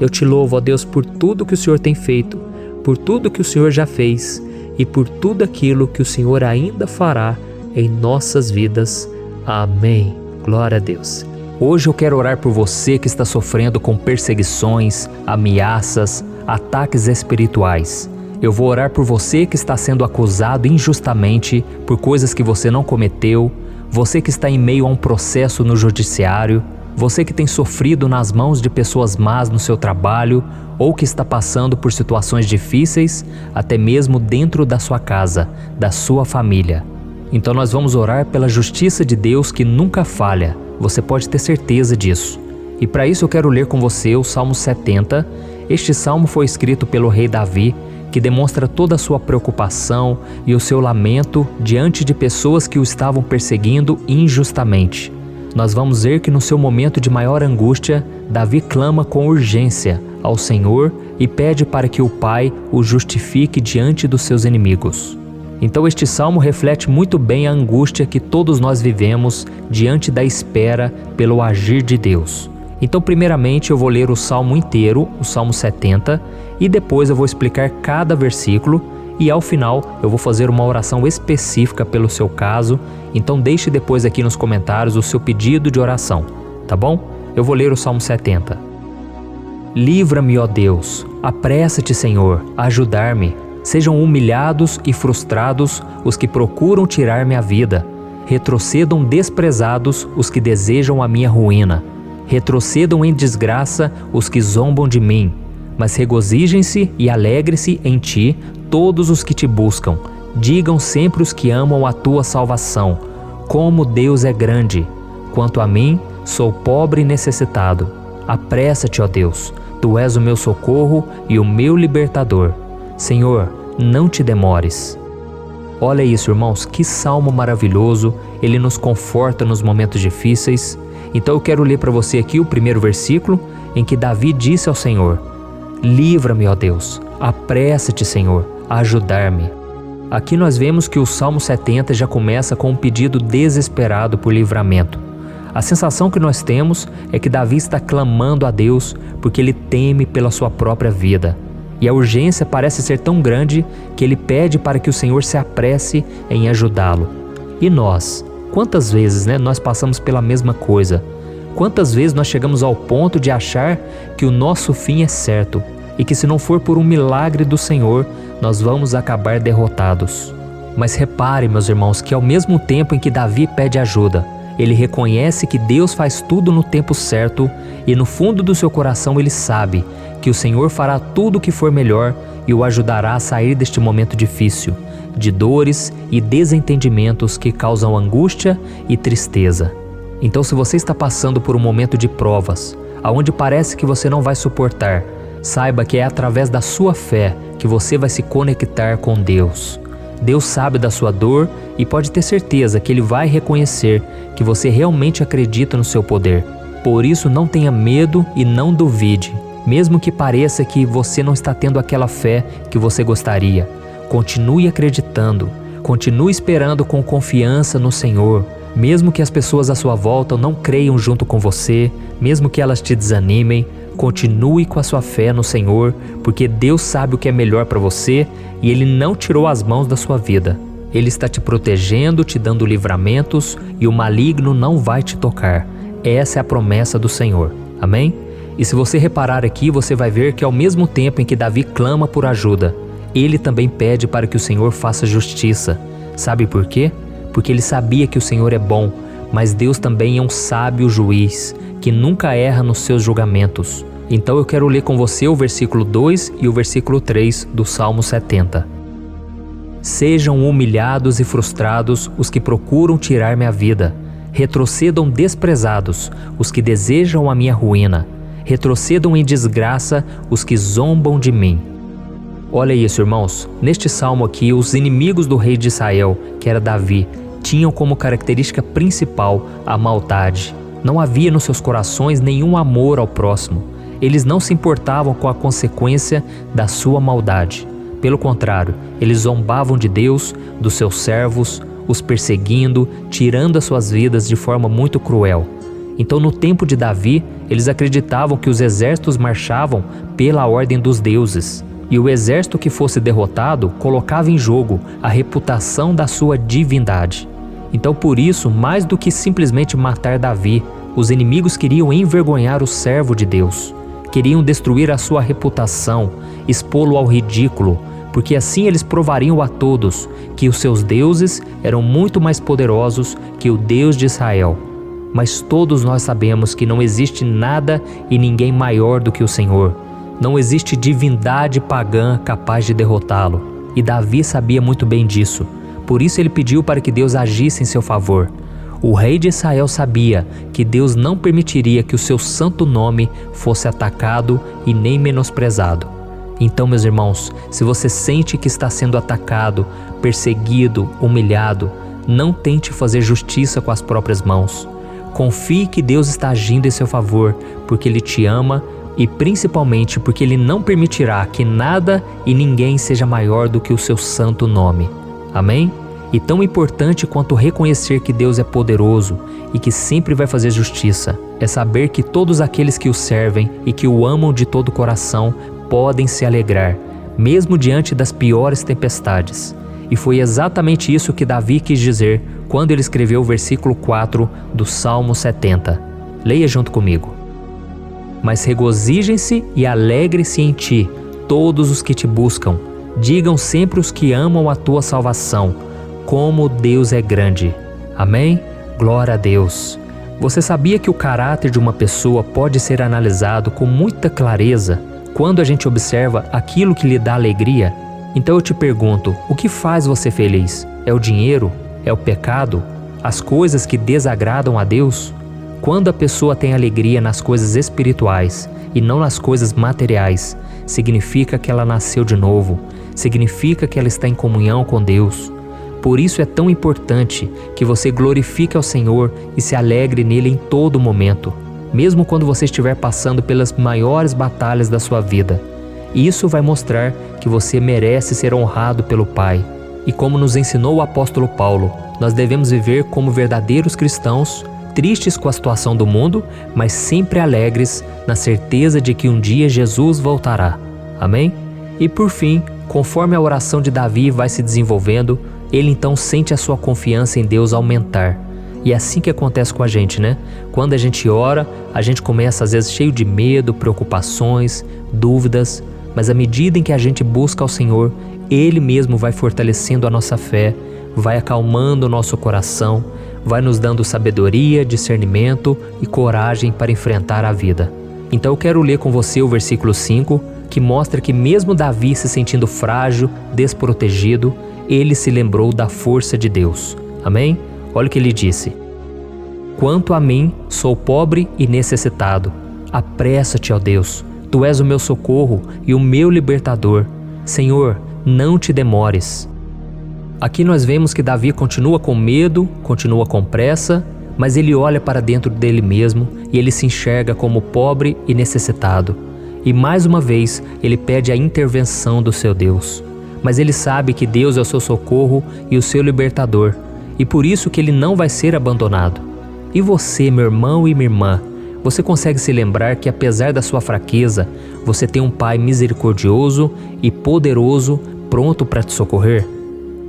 Eu te louvo, ó Deus, por tudo que o Senhor tem feito, por tudo que o Senhor já fez e por tudo aquilo que o Senhor ainda fará em nossas vidas. Amém. Glória a Deus. Hoje eu quero orar por você que está sofrendo com perseguições, ameaças, ataques espirituais. Eu vou orar por você que está sendo acusado injustamente por coisas que você não cometeu, você que está em meio a um processo no judiciário, você que tem sofrido nas mãos de pessoas más no seu trabalho ou que está passando por situações difíceis, até mesmo dentro da sua casa, da sua família. Então nós vamos orar pela justiça de Deus que nunca falha, você pode ter certeza disso. E para isso eu quero ler com você o Salmo 70. Este salmo foi escrito pelo rei Davi, que demonstra toda a sua preocupação e o seu lamento diante de pessoas que o estavam perseguindo injustamente. Nós vamos ver que no seu momento de maior angústia, Davi clama com urgência ao Senhor e pede para que o Pai o justifique diante dos seus inimigos. Então este salmo reflete muito bem a angústia que todos nós vivemos diante da espera pelo agir de Deus. Então, primeiramente, eu vou ler o salmo inteiro, o Salmo 70, e depois eu vou explicar cada versículo e ao final eu vou fazer uma oração específica pelo seu caso. Então deixe depois aqui nos comentários o seu pedido de oração, tá bom? Eu vou ler o Salmo 70. Livra-me, ó Deus, apressa-te, Senhor, a ajudar-me. Sejam humilhados e frustrados os que procuram tirar minha vida. Retrocedam desprezados os que desejam a minha ruína. Retrocedam em desgraça os que zombam de mim. Mas regozijem-se e alegre-se em ti todos os que te buscam. Digam sempre os que amam a tua salvação. Como Deus é grande. Quanto a mim, sou pobre e necessitado. Apressa-te, ó Deus. Tu és o meu socorro e o meu libertador. Senhor, não te demores. Olha isso, irmãos, que salmo maravilhoso. Ele nos conforta nos momentos difíceis. Então eu quero ler para você aqui o primeiro versículo, em que Davi disse ao Senhor: livra-me, ó Deus, apressa-te, Senhor, a ajudar-me. Aqui nós vemos que o Salmo 70 já começa com um pedido desesperado por livramento. A sensação que nós temos é que Davi está clamando a Deus porque ele teme pela sua própria vida. E a urgência parece ser tão grande que ele pede para que o Senhor se apresse em ajudá-lo. E nós? Quantas vezes nós passamos pela mesma coisa? Quantas vezes nós chegamos ao ponto de achar que o nosso fim é certo e que se não for por um milagre do Senhor, nós vamos acabar derrotados? Mas repare, meus irmãos, que ao mesmo tempo em que Davi pede ajuda, ele reconhece que Deus faz tudo no tempo certo e no fundo do seu coração ele sabe que o Senhor fará tudo o que for melhor e o ajudará a sair deste momento difícil, de dores e desentendimentos que causam angústia e tristeza. Então, se você está passando por um momento de provas, aonde parece que você não vai suportar, saiba que é através da sua fé que você vai se conectar com Deus. Deus sabe da sua dor e pode ter certeza que Ele vai reconhecer que você realmente acredita no seu poder. Por isso, não tenha medo e não duvide, mesmo que pareça que você não está tendo aquela fé que você gostaria. Continue acreditando, continue esperando com confiança no Senhor. Mesmo que as pessoas à sua volta não creiam junto com você, mesmo que elas te desanimem, continue com a sua fé no Senhor, porque Deus sabe o que é melhor para você e Ele não tirou as mãos da sua vida. Ele está te protegendo, te dando livramentos e o maligno não vai te tocar. Essa é a promessa do Senhor. Amém? E se você reparar aqui, você vai ver que ao mesmo tempo em que Davi clama por ajuda, ele também pede para que o Senhor faça justiça. Sabe por quê? Porque ele sabia que o Senhor é bom, mas Deus também é um sábio juiz, que nunca erra nos seus julgamentos. Então eu quero ler com você o versículo 2 e o versículo 3 do Salmo 70. Sejam humilhados e frustrados os que procuram tirar minha vida. Retrocedam desprezados os que desejam a minha ruína. Retrocedam em desgraça os que zombam de mim. Olha isso, irmãos. Neste salmo aqui, os inimigos do rei de Israel, que era Davi, tinham como característica principal a maldade. Não havia nos seus corações nenhum amor ao próximo. Eles não se importavam com a consequência da sua maldade. Pelo contrário, eles zombavam de Deus, dos seus servos, os perseguindo, tirando as suas vidas de forma muito cruel. Então, no tempo de Davi, eles acreditavam que os exércitos marchavam pela ordem dos deuses. E o exército que fosse derrotado colocava em jogo a reputação da sua divindade. Então, por isso, mais do que simplesmente matar Davi, os inimigos queriam envergonhar o servo de Deus. Queriam destruir a sua reputação, expô-lo ao ridículo, porque assim eles provariam a todos que os seus deuses eram muito mais poderosos que o Deus de Israel. Mas todos nós sabemos que não existe nada e ninguém maior do que o Senhor. Não existe divindade pagã capaz de derrotá-lo. E Davi sabia muito bem disso. Por isso ele pediu para que Deus agisse em seu favor. O rei de Israel sabia que Deus não permitiria que o seu santo nome fosse atacado e nem menosprezado. Então, meus irmãos, se você sente que está sendo atacado, perseguido, humilhado, não tente fazer justiça com as próprias mãos. Confie que Deus está agindo em seu favor, porque Ele te ama e principalmente porque Ele não permitirá que nada e ninguém seja maior do que o seu santo nome. Amém? E tão importante quanto reconhecer que Deus é poderoso e que sempre vai fazer justiça, é saber que todos aqueles que o servem e que o amam de todo o coração podem se alegrar, mesmo diante das piores tempestades. E foi exatamente isso que Davi quis dizer quando ele escreveu o versículo 4 do Salmo 70. Leia junto comigo. Mas regozijem-se e alegrem-se em ti, todos os que te buscam. Digam sempre os que amam a tua salvação, como Deus é grande. Amém? Glória a Deus. Você sabia que o caráter de uma pessoa pode ser analisado com muita clareza quando a gente observa aquilo que lhe dá alegria? Então eu te pergunto, o que faz você feliz? É o dinheiro? É o pecado? As coisas que desagradam a Deus? Quando a pessoa tem alegria nas coisas espirituais e não nas coisas materiais, significa que ela nasceu de novo, significa que ela está em comunhão com Deus. Por isso é tão importante que você glorifique ao Senhor e se alegre nele em todo momento, mesmo quando você estiver passando pelas maiores batalhas da sua vida. Isso vai mostrar que você merece ser honrado pelo Pai. E como nos ensinou o apóstolo Paulo, nós devemos viver como verdadeiros cristãos, tristes com a situação do mundo, mas sempre alegres na certeza de que um dia Jesus voltará. Amém? E por fim, conforme a oração de Davi vai se desenvolvendo, ele então sente a sua confiança em Deus aumentar. E é assim que acontece com a gente, né? Quando a gente ora, a gente começa às vezes cheio de medo, preocupações, dúvidas, mas à medida em que a gente busca ao Senhor, Ele mesmo vai fortalecendo a nossa fé, vai acalmando o nosso coração, vai nos dando sabedoria, discernimento e coragem para enfrentar a vida. Então eu quero ler com você o versículo 5, que mostra que mesmo Davi se sentindo frágil, desprotegido, ele se lembrou da força de Deus. Amém? Olha o que ele disse. Quanto a mim, sou pobre e necessitado. Apressa-te, ó Deus. Tu és o meu socorro e o meu libertador. Senhor, não te demores. Aqui nós vemos que Davi continua com medo, continua com pressa, mas ele olha para dentro dele mesmo e ele se enxerga como pobre e necessitado. E mais uma vez, ele pede a intervenção do seu Deus. Mas ele sabe que Deus é o seu socorro e o seu libertador, e por isso que ele não vai ser abandonado. E você, meu irmão e minha irmã, você consegue se lembrar que apesar da sua fraqueza, você tem um Pai misericordioso e poderoso, pronto para te socorrer?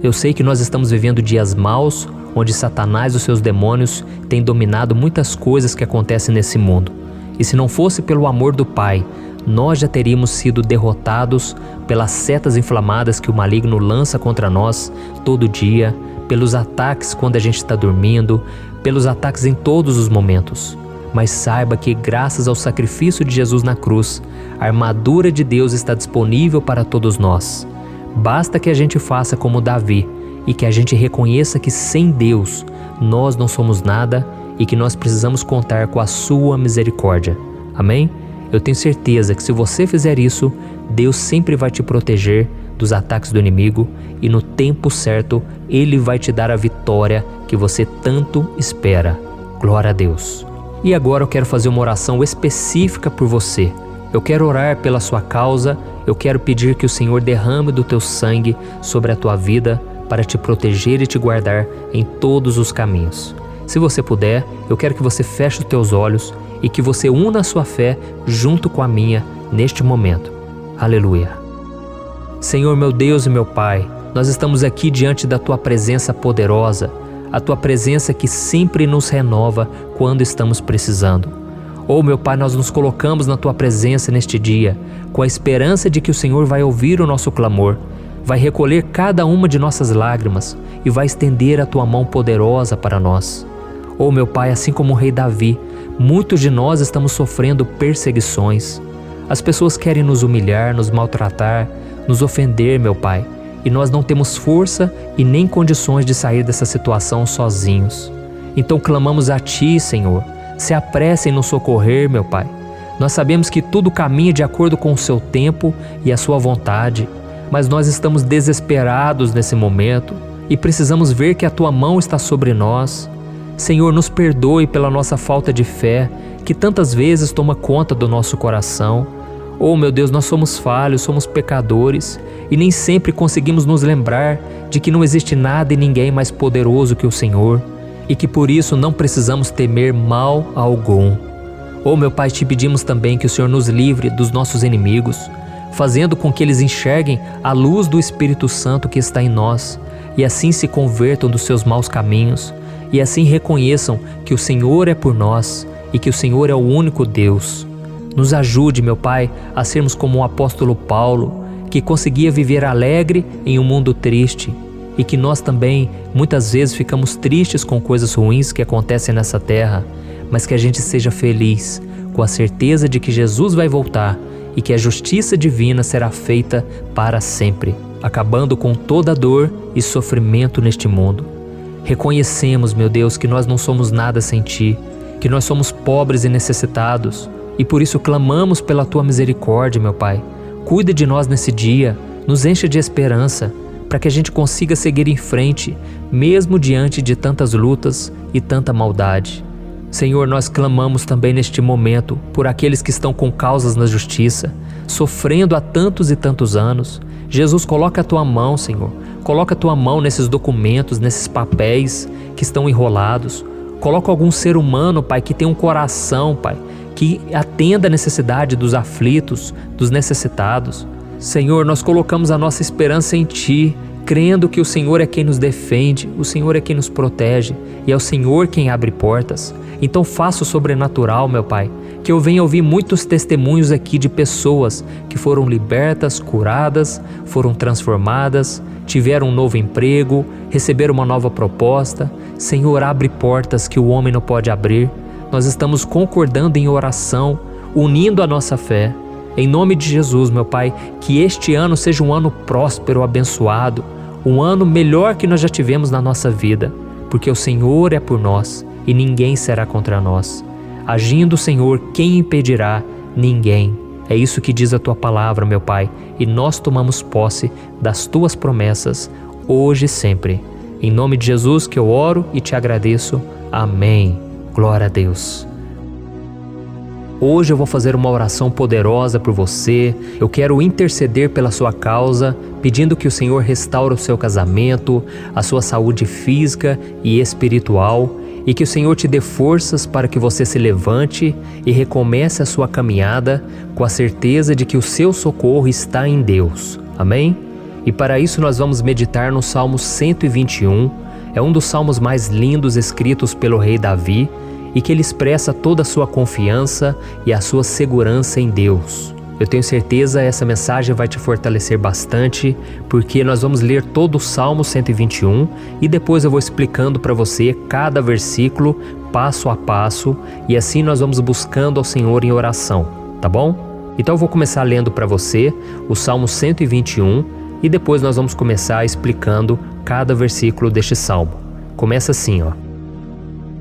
Eu sei que nós estamos vivendo dias maus, onde Satanás e os seus demônios têm dominado muitas coisas que acontecem nesse mundo. E se não fosse pelo amor do Pai, nós já teríamos sido derrotados pelas setas inflamadas que o maligno lança contra nós todo dia, pelos ataques quando a gente está dormindo, pelos ataques em todos os momentos. Mas saiba que graças ao sacrifício de Jesus na cruz, a armadura de Deus está disponível para todos nós. Basta que a gente faça como Davi e que a gente reconheça que sem Deus nós não somos nada e que nós precisamos contar com a sua misericórdia. Amém? Eu tenho certeza que se você fizer isso, Deus sempre vai te proteger dos ataques do inimigo e no tempo certo Ele vai te dar a vitória que você tanto espera. Glória a Deus. E agora eu quero fazer uma oração específica por você. Eu quero orar pela sua causa, eu quero pedir que o Senhor derrame do teu sangue sobre a tua vida para te proteger e te guardar em todos os caminhos. Se você puder, eu quero que você feche os teus olhos e que você una a sua fé junto com a minha neste momento. Aleluia. Senhor, meu Deus e meu Pai, nós estamos aqui diante da Tua presença poderosa, a Tua presença que sempre nos renova quando estamos precisando. Oh, meu Pai, nós nos colocamos na Tua presença neste dia, com a esperança de que o Senhor vai ouvir o nosso clamor, vai recolher cada uma de nossas lágrimas e vai estender a Tua mão poderosa para nós. Oh, meu Pai, assim como o rei Davi, muitos de nós estamos sofrendo perseguições. As pessoas querem nos humilhar, nos maltratar, nos ofender, meu Pai, e nós não temos força e nem condições de sair dessa situação sozinhos. Então clamamos a Ti, Senhor, se apresse em nos socorrer, meu Pai. Nós sabemos que tudo caminha de acordo com o Seu tempo e a Sua vontade, mas nós estamos desesperados nesse momento e precisamos ver que a Tua mão está sobre nós. Senhor, nos perdoe pela nossa falta de fé, que tantas vezes toma conta do nosso coração. Oh, meu Deus, nós somos falhos, somos pecadores e nem sempre conseguimos nos lembrar de que não existe nada e ninguém mais poderoso que o Senhor e que por isso não precisamos temer mal algum. Oh, meu Pai, te pedimos também que o Senhor nos livre dos nossos inimigos, fazendo com que eles enxerguem a luz do Espírito Santo que está em nós e assim se convertam dos seus maus caminhos e assim reconheçam que o Senhor é por nós e que o Senhor é o único Deus. Nos ajude, meu Pai, a sermos como o apóstolo Paulo, que conseguia viver alegre em um mundo triste e que nós também muitas vezes ficamos tristes com coisas ruins que acontecem nessa terra, mas que a gente seja feliz com a certeza de que Jesus vai voltar e que a justiça divina será feita para sempre, acabando com toda dor e sofrimento neste mundo. Reconhecemos, meu Deus, que nós não somos nada sem Ti, que nós somos pobres e necessitados, e por isso clamamos pela Tua misericórdia, meu Pai. Cuida de nós nesse dia, nos encha de esperança, para que a gente consiga seguir em frente, mesmo diante de tantas lutas e tanta maldade. Senhor, nós clamamos também neste momento por aqueles que estão com causas na justiça, sofrendo há tantos e tantos anos. Jesus, coloca a Tua mão, Senhor. Coloca a Tua mão nesses documentos, nesses papéis que estão enrolados. Coloca algum ser humano, Pai, que tem um coração, Pai, que atenda a necessidade dos aflitos, dos necessitados. Senhor, nós colocamos a nossa esperança em Ti, crendo que o Senhor é quem nos defende, o Senhor é quem nos protege e é o Senhor quem abre portas. Então faça o sobrenatural, meu Pai, que eu venha ouvir muitos testemunhos aqui de pessoas que foram libertas, curadas, foram transformadas, tiveram um novo emprego, receberam uma nova proposta. Senhor, abre portas que o homem não pode abrir. Nós estamos concordando em oração, unindo a nossa fé. Em nome de Jesus, meu Pai, que este ano seja um ano próspero, abençoado, um ano melhor que nós já tivemos na nossa vida, porque o Senhor é por nós e ninguém será contra nós. Agindo o Senhor, quem impedirá? Ninguém. É isso que diz a Tua palavra, meu Pai, e nós tomamos posse das Tuas promessas, hoje e sempre. Em nome de Jesus que eu oro e te agradeço. Amém. Glória a Deus. Hoje eu vou fazer uma oração poderosa por você. Eu quero interceder pela sua causa, pedindo que o Senhor restaure o seu casamento, a sua saúde física e espiritual, e que o Senhor te dê forças para que você se levante e recomece a sua caminhada com a certeza de que o seu socorro está em Deus. Amém? E para isso nós vamos meditar no Salmo 121. É um dos salmos mais lindos escritos pelo rei Davi, e que ele expressa toda a sua confiança e a sua segurança em Deus. Eu tenho certeza essa mensagem vai te fortalecer bastante, porque nós vamos ler todo o Salmo 121 e depois eu vou explicando para você cada versículo, passo a passo, e assim nós vamos buscando ao Senhor em oração, tá bom? Então eu vou começar lendo para você o Salmo 121 e depois nós vamos começar explicando cada versículo deste salmo. Começa assim, ó.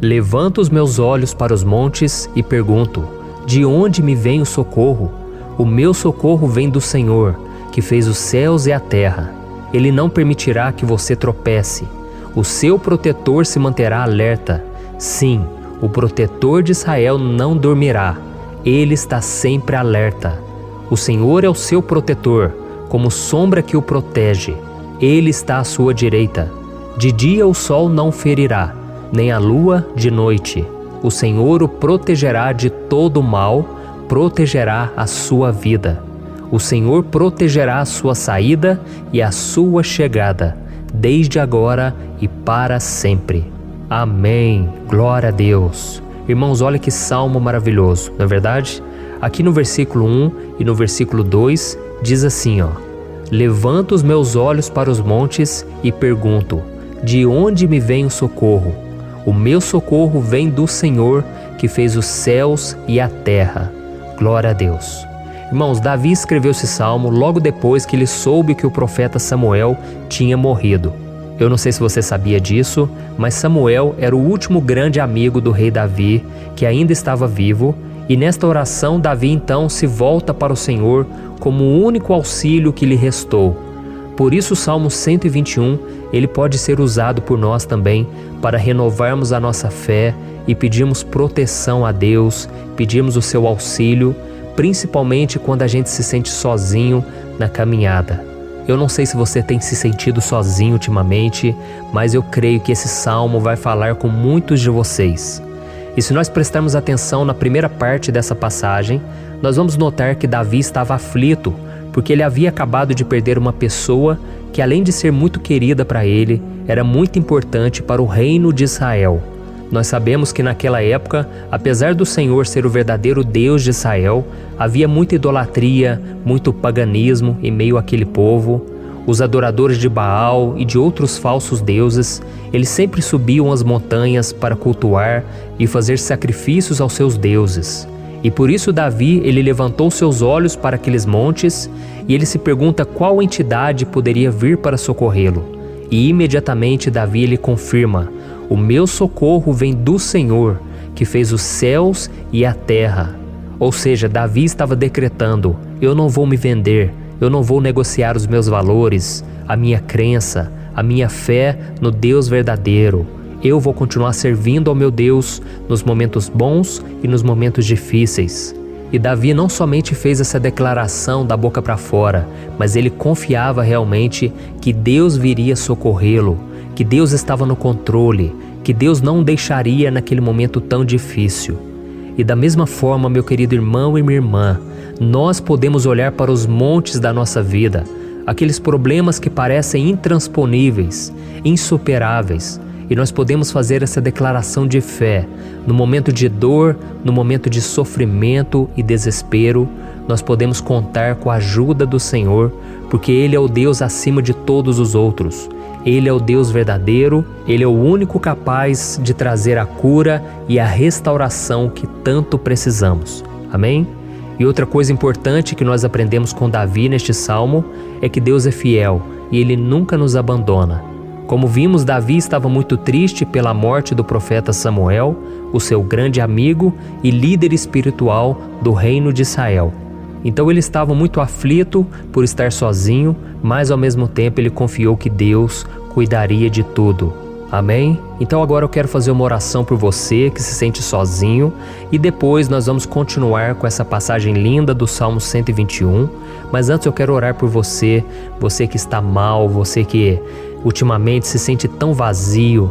Levanto os meus olhos para os montes e pergunto: de onde me vem o socorro? O meu socorro vem do Senhor, que fez os céus e a terra. Ele não permitirá que você tropece. O seu protetor se manterá alerta. Sim, o protetor de Israel não dormirá. Ele está sempre alerta. O Senhor é o seu protetor, como sombra que o protege. Ele está à sua direita. De dia o sol não ferirá, nem a lua de noite. O Senhor o protegerá de todo mal, protegerá a sua vida. O Senhor protegerá a sua saída e a sua chegada, desde agora e para sempre. Amém. Glória a Deus. Irmãos, olha que salmo maravilhoso, não é verdade? Aqui no versículo 1 e no versículo 2 diz assim, ó: Levanto os meus olhos para os montes e pergunto: de onde me vem o socorro? O meu socorro vem do Senhor, que fez os céus e a terra. Glória a Deus. Irmãos, Davi escreveu esse salmo logo depois que ele soube que o profeta Samuel tinha morrido. Eu não sei se você sabia disso, mas Samuel era o último grande amigo do rei Davi, que ainda estava vivo, e nesta oração Davi então se volta para o Senhor como o único auxílio que lhe restou. Por isso o Salmo 121, ele pode ser usado por nós também para renovarmos a nossa fé e pedirmos proteção a Deus, pedirmos o seu auxílio, principalmente quando a gente se sente sozinho na caminhada. Eu não sei se você tem se sentido sozinho ultimamente, mas eu creio que esse salmo vai falar com muitos de vocês. E se nós prestarmos atenção na primeira parte dessa passagem, nós vamos notar que Davi estava aflito, porque ele havia acabado de perder uma pessoa que, além de ser muito querida para ele, era muito importante para o reino de Israel. Nós sabemos que naquela época, apesar do Senhor ser o verdadeiro Deus de Israel, havia muita idolatria, muito paganismo em meio àquele povo. Os adoradores de Baal e de outros falsos deuses, eles sempre subiam as montanhas para cultuar e fazer sacrifícios aos seus deuses. E por isso Davi, ele levantou seus olhos para aqueles montes e ele se pergunta qual entidade poderia vir para socorrê-lo. E imediatamente Davi ele confirma: o meu socorro vem do Senhor, que fez os céus e a terra. Ou seja, Davi estava decretando: eu não vou me vender, eu não vou negociar os meus valores, a minha crença, a minha fé no Deus verdadeiro. Eu vou continuar servindo ao meu Deus nos momentos bons e nos momentos difíceis. E Davi não somente fez essa declaração da boca para fora, mas ele confiava realmente que Deus viria socorrê-lo, que Deus estava no controle, que Deus não o deixaria naquele momento tão difícil. E da mesma forma, meu querido irmão e minha irmã, nós podemos olhar para os montes da nossa vida, aqueles problemas que parecem intransponíveis, insuperáveis, e nós podemos fazer essa declaração de fé. No momento de dor, no momento de sofrimento e desespero, nós podemos contar com a ajuda do Senhor, porque Ele é o Deus acima de todos os outros. Ele é o Deus verdadeiro, Ele é o único capaz de trazer a cura e a restauração que tanto precisamos. Amém? E outra coisa importante que nós aprendemos com Davi neste salmo é que Deus é fiel e Ele nunca nos abandona. Como vimos, Davi estava muito triste pela morte do profeta Samuel, o seu grande amigo e líder espiritual do reino de Israel. Então ele estava muito aflito por estar sozinho, mas ao mesmo tempo ele confiou que Deus cuidaria de tudo. Amém? Então agora eu quero fazer uma oração por você que se sente sozinho e depois nós vamos continuar com essa passagem linda do Salmo 121. Mas antes eu quero orar por você, você que está mal, você que ultimamente se sente tão vazio,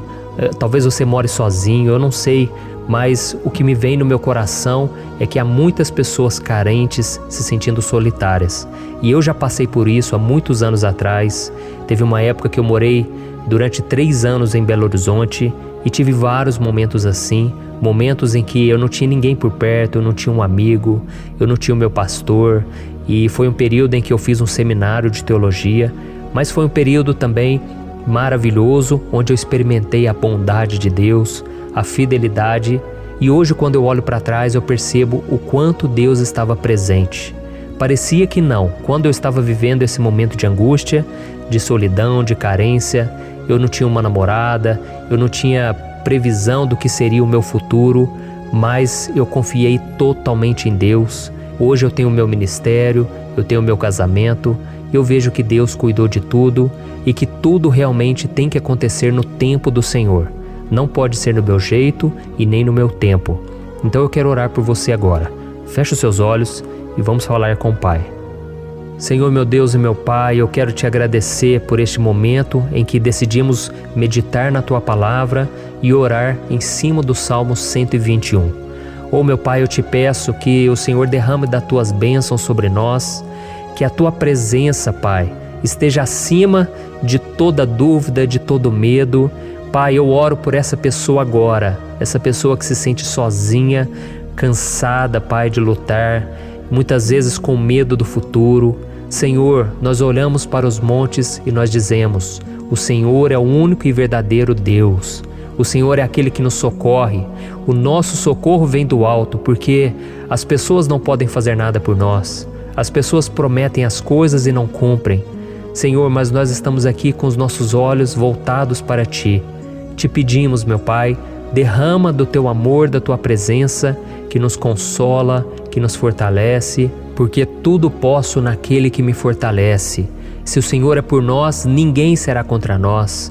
talvez você more sozinho, eu não sei, mas o que me vem no meu coração é que há muitas pessoas carentes se sentindo solitárias. E eu já passei por isso há muitos anos atrás. Teve uma época que eu morei durante 3 anos em Belo Horizonte e tive vários momentos assim, momentos em que eu não tinha ninguém por perto, eu não tinha um amigo, eu não tinha o meu pastor, e foi um período em que eu fiz um seminário de teologia, mas foi um período também maravilhoso, onde eu experimentei a bondade de Deus, a fidelidade, e hoje quando eu olho para trás eu percebo o quanto Deus estava presente. Parecia que não, quando eu estava vivendo esse momento de angústia, de solidão, de carência, eu não tinha uma namorada, eu não tinha previsão do que seria o meu futuro, mas eu confiei totalmente em Deus. Hoje eu tenho o meu ministério, eu tenho o meu casamento, eu vejo que Deus cuidou de tudo e que tudo realmente tem que acontecer no tempo do Senhor. Não pode ser no meu jeito e nem no meu tempo. Então eu quero orar por você agora. Feche os seus olhos e vamos falar com o Pai. Senhor, meu Deus e meu Pai, eu quero te agradecer por este momento em que decidimos meditar na Tua Palavra e orar em cima do Salmo 121. Oh, meu Pai, eu te peço que o Senhor derrame das Tuas bênçãos sobre nós, que a Tua presença, Pai, esteja acima de toda dúvida, de todo medo. Pai, eu oro por essa pessoa agora, essa pessoa que se sente sozinha, cansada, Pai, de lutar, muitas vezes com medo do futuro. Senhor, nós olhamos para os montes e nós dizemos: o Senhor é o único e verdadeiro Deus. O Senhor é aquele que nos socorre. O nosso socorro vem do alto, porque as pessoas não podem fazer nada por nós. As pessoas prometem as coisas e não cumprem. Senhor, mas nós estamos aqui com os nossos olhos voltados para Ti. Te pedimos, meu Pai, derrama do Teu amor, da Tua presença, que nos consola, que nos fortalece, porque tudo posso naquele que me fortalece. Se o Senhor é por nós, ninguém será contra nós.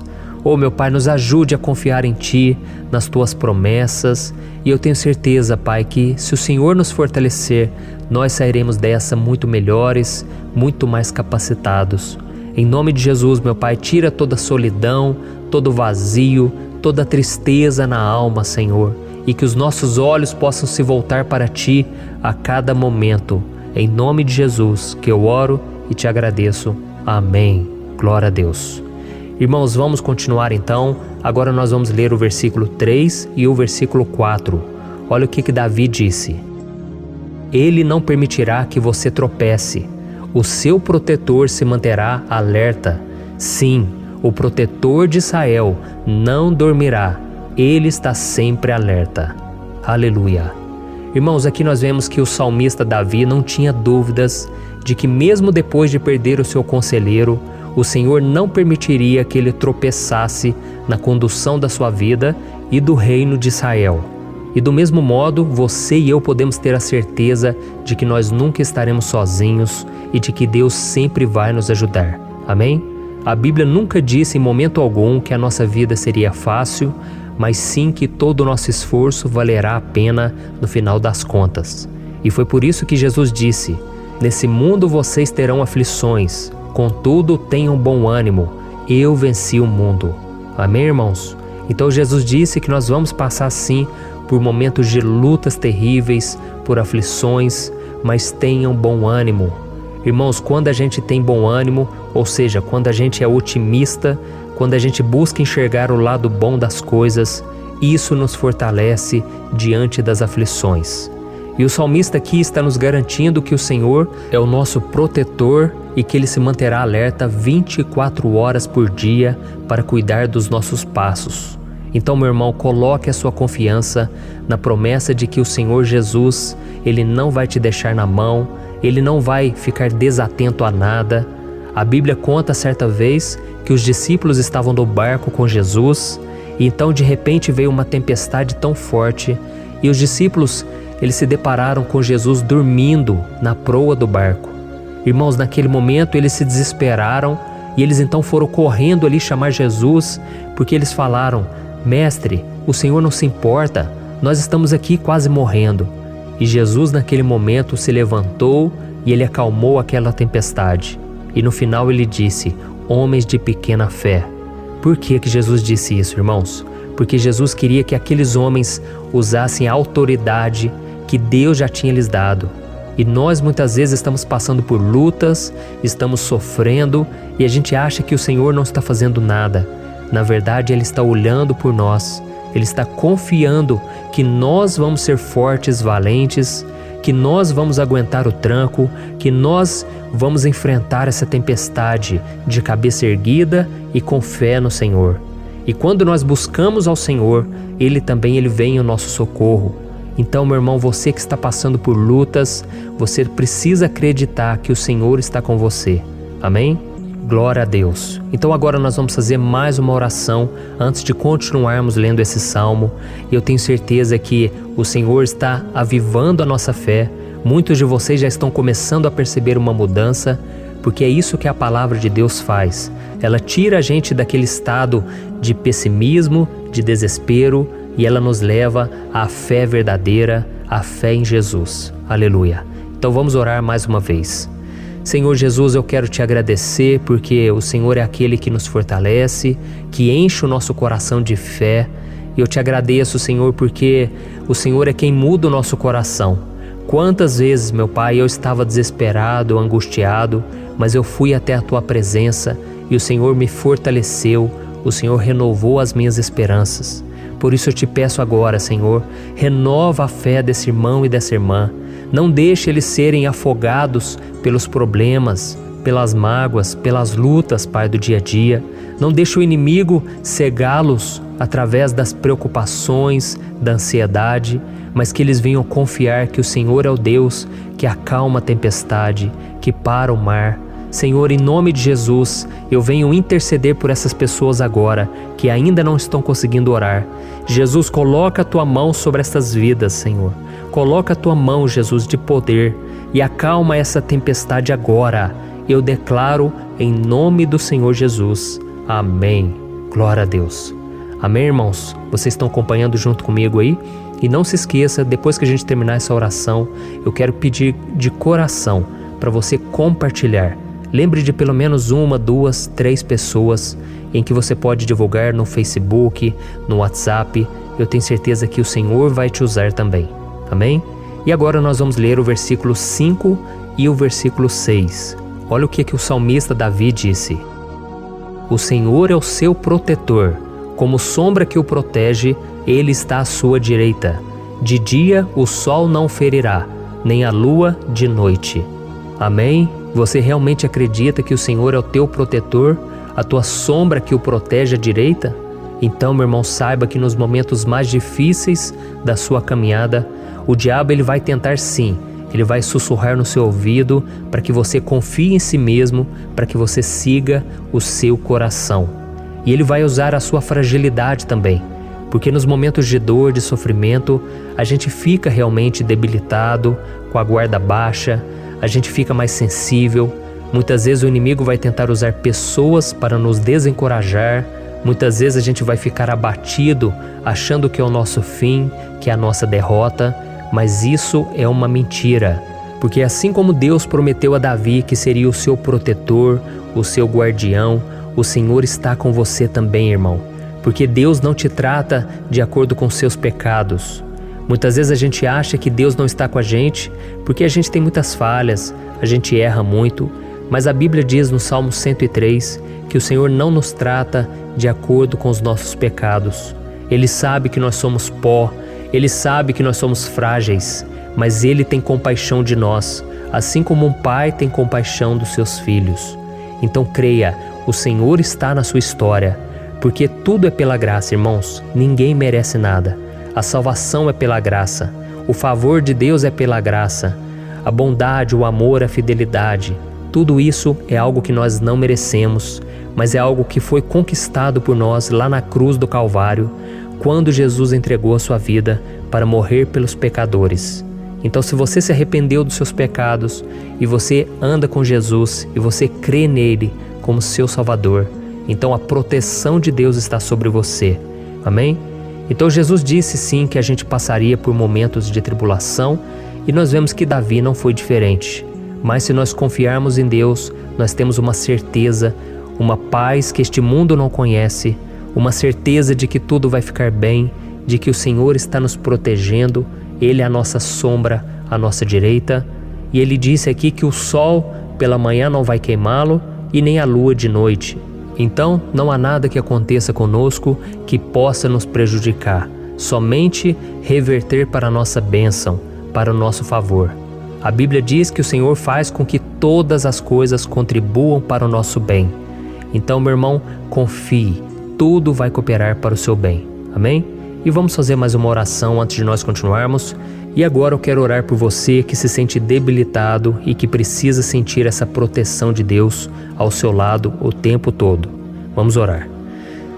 Oh, meu Pai, nos ajude a confiar em Ti, nas Tuas promessas. E eu tenho certeza, Pai, que se o Senhor nos fortalecer, nós sairemos dessa muito melhores, muito mais capacitados. Em nome de Jesus, meu Pai, tira toda a solidão, todo o vazio, toda a tristeza na alma, Senhor. E que os nossos olhos possam se voltar para Ti a cada momento. Em nome de Jesus, que eu oro e te agradeço. Amém. Glória a Deus. Irmãos, vamos continuar então. Agora nós vamos ler o versículo 3 e o versículo 4. Olha o que Davi disse. Ele não permitirá que você tropece. O seu protetor se manterá alerta. Sim, o protetor de Israel não dormirá. Ele está sempre alerta. Aleluia. Irmãos, aqui nós vemos que o salmista Davi não tinha dúvidas de que mesmo depois de perder o seu conselheiro, o Senhor não permitiria que ele tropeçasse na condução da sua vida e do reino de Israel. E do mesmo modo, você e eu podemos ter a certeza de que nós nunca estaremos sozinhos e de que Deus sempre vai nos ajudar. Amém? A Bíblia nunca disse em momento algum que a nossa vida seria fácil, mas sim que todo o nosso esforço valerá a pena no final das contas. E foi por isso que Jesus disse: nesse mundo vocês terão aflições, contudo tenham bom ânimo, eu venci o mundo. Amém, irmãos? Então Jesus disse que nós vamos passar sim por momentos de lutas terríveis, por aflições, mas tenham bom ânimo. Irmãos, quando a gente tem bom ânimo, ou seja, quando a gente é otimista, quando a gente busca enxergar o lado bom das coisas, isso nos fortalece diante das aflições. E o salmista aqui está nos garantindo que o Senhor é o nosso protetor e que Ele se manterá alerta 24 horas por dia para cuidar dos nossos passos. Então, meu irmão, coloque a sua confiança na promessa de que o Senhor Jesus, Ele não vai te deixar na mão, Ele não vai ficar desatento a nada. A Bíblia conta certa vez que os discípulos estavam no barco com Jesus e então de repente veio uma tempestade tão forte e os discípulos eles se depararam com Jesus dormindo na proa do barco. Irmãos, naquele momento eles se desesperaram e eles então foram correndo ali chamar Jesus, porque eles falaram: Mestre, o Senhor não se importa, nós estamos aqui quase morrendo. E Jesus naquele momento se levantou e Ele acalmou aquela tempestade. E no final Ele disse: homens de pequena fé. Por que Jesus disse isso, irmãos? Porque Jesus queria que aqueles homens usassem a autoridade que Deus já tinha lhes dado. E nós muitas vezes estamos passando por lutas, estamos sofrendo e a gente acha que o Senhor não está fazendo nada. Na verdade, Ele está olhando por nós, Ele está confiando que nós vamos ser fortes, valentes, que nós vamos aguentar o tranco, que nós vamos enfrentar essa tempestade de cabeça erguida e com fé no Senhor. E quando nós buscamos ao Senhor, Ele vem ao nosso socorro. Então, meu irmão, você que está passando por lutas, você precisa acreditar que o Senhor está com você. Amém? Glória a Deus. Então agora nós vamos fazer mais uma oração antes de continuarmos lendo esse salmo. E eu tenho certeza que o Senhor está avivando a nossa fé. Muitos de vocês já estão começando a perceber uma mudança, porque é isso que a palavra de Deus faz. Ela tira a gente daquele estado de pessimismo, de desespero, e ela nos leva à fé verdadeira, à fé em Jesus. Aleluia. Então vamos orar mais uma vez. Senhor Jesus, eu quero te agradecer porque o Senhor é aquele que nos fortalece, que enche o nosso coração de fé. E eu te agradeço, Senhor, porque o Senhor é quem muda o nosso coração. Quantas vezes, meu Pai, eu estava desesperado, angustiado, mas eu fui até a Tua presença e o Senhor me fortaleceu, o Senhor renovou as minhas esperanças. Por isso eu te peço agora, Senhor, renova a fé desse irmão e dessa irmã. Não deixe eles serem afogados pelos problemas, pelas mágoas, pelas lutas, Pai, do dia a dia. Não deixe o inimigo cegá-los através das preocupações, da ansiedade, mas que eles venham confiar que o Senhor é o Deus que acalma a tempestade, que para o mar. Senhor, em nome de Jesus, eu venho interceder por essas pessoas agora que ainda não estão conseguindo orar. Jesus, coloca a Tua mão sobre essas vidas, Senhor. Coloca a Tua mão, Jesus, de poder e acalma essa tempestade agora. Eu declaro em nome do Senhor Jesus. Amém. Glória a Deus. Amém, irmãos? Vocês estão acompanhando junto comigo aí? E não se esqueça, depois que a gente terminar essa oração, eu quero pedir de coração para você compartilhar. Lembre de pelo menos 1, 2, 3 pessoas em que você pode divulgar no Facebook, no WhatsApp. Eu tenho certeza que o Senhor vai te usar também. Amém? E agora nós vamos ler o versículo 5 e o versículo 6. Olha o que o salmista Davi disse. O Senhor é o seu protetor. Como sombra que o protege, ele está à sua direita. De dia o sol não ferirá, nem a lua de noite. Amém? Você realmente acredita que o Senhor é o teu protetor, a tua sombra que o protege à direita? Então, meu irmão, saiba que nos momentos mais difíceis da sua caminhada, o diabo ele vai tentar sim, ele vai sussurrar no seu ouvido para que você confie em si mesmo, para que você siga o seu coração. E ele vai usar a sua fragilidade também, porque nos momentos de dor, de sofrimento, a gente fica realmente debilitado, com a guarda baixa, a gente fica mais sensível. Muitas vezes o inimigo vai tentar usar pessoas para nos desencorajar, muitas vezes a gente vai ficar abatido, achando que é o nosso fim, que é a nossa derrota, mas isso é uma mentira, porque assim como Deus prometeu a Davi que seria o seu protetor, o seu guardião, o Senhor está com você também, irmão, porque Deus não te trata de acordo com seus pecados. Muitas vezes a gente acha que Deus não está com a gente porque a gente tem muitas falhas, a gente erra muito, mas a Bíblia diz no Salmo 103 que o Senhor não nos trata de acordo com os nossos pecados. Ele sabe que nós somos pó, Ele sabe que nós somos frágeis, mas Ele tem compaixão de nós, assim como um pai tem compaixão dos seus filhos. Então creia, o Senhor está na sua história, porque tudo é pela graça, irmãos, ninguém merece nada. A salvação é pela graça, o favor de Deus é pela graça, a bondade, o amor, a fidelidade, tudo isso é algo que nós não merecemos, mas é algo que foi conquistado por nós lá na cruz do Calvário, quando Jesus entregou a sua vida para morrer pelos pecadores. Então, se você se arrependeu dos seus pecados e você anda com Jesus e você crê nele como seu Salvador, então a proteção de Deus está sobre você. Amém? Então Jesus disse sim que a gente passaria por momentos de tribulação e nós vemos que Davi não foi diferente. Mas se nós confiarmos em Deus, nós temos uma certeza, uma paz que este mundo não conhece, uma certeza de que tudo vai ficar bem, de que o Senhor está nos protegendo, Ele é a nossa sombra, à nossa direita. E Ele disse aqui que o sol pela manhã não vai queimá-lo e nem a lua de noite. Então não há nada que aconteça conosco que possa nos prejudicar, somente reverter para a nossa bênção, para o nosso favor. A Bíblia diz que o Senhor faz com que todas as coisas contribuam para o nosso bem. Então, meu irmão, confie, tudo vai cooperar para o seu bem. Amém? E vamos fazer mais uma oração antes de nós continuarmos. E agora eu quero orar por você que se sente debilitado e que precisa sentir essa proteção de Deus ao seu lado o tempo todo. Vamos orar.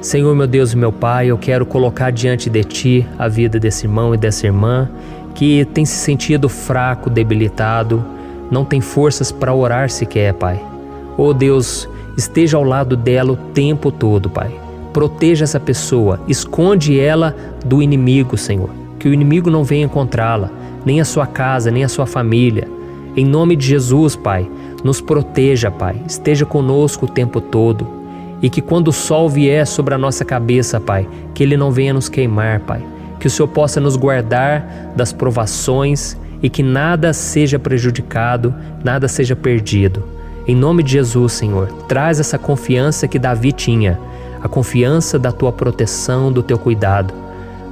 Senhor, meu Deus e meu Pai, eu quero colocar diante de Ti a vida desse irmão e dessa irmã que tem se sentido fraco, debilitado, não tem forças para orar sequer, Pai. Oh Deus, esteja ao lado dela o tempo todo, Pai. Proteja essa pessoa, esconde ela do inimigo, Senhor. Que o inimigo não venha encontrá-la, nem a sua casa, nem a sua família. Em nome de Jesus, Pai, nos proteja, Pai. Esteja conosco o tempo todo. E que quando o sol vier sobre a nossa cabeça, Pai, que ele não venha nos queimar, Pai. Que o Senhor possa nos guardar das provações e que nada seja prejudicado, nada seja perdido. Em nome de Jesus, Senhor, traz essa confiança que Davi tinha, a confiança da Tua proteção, do Teu cuidado.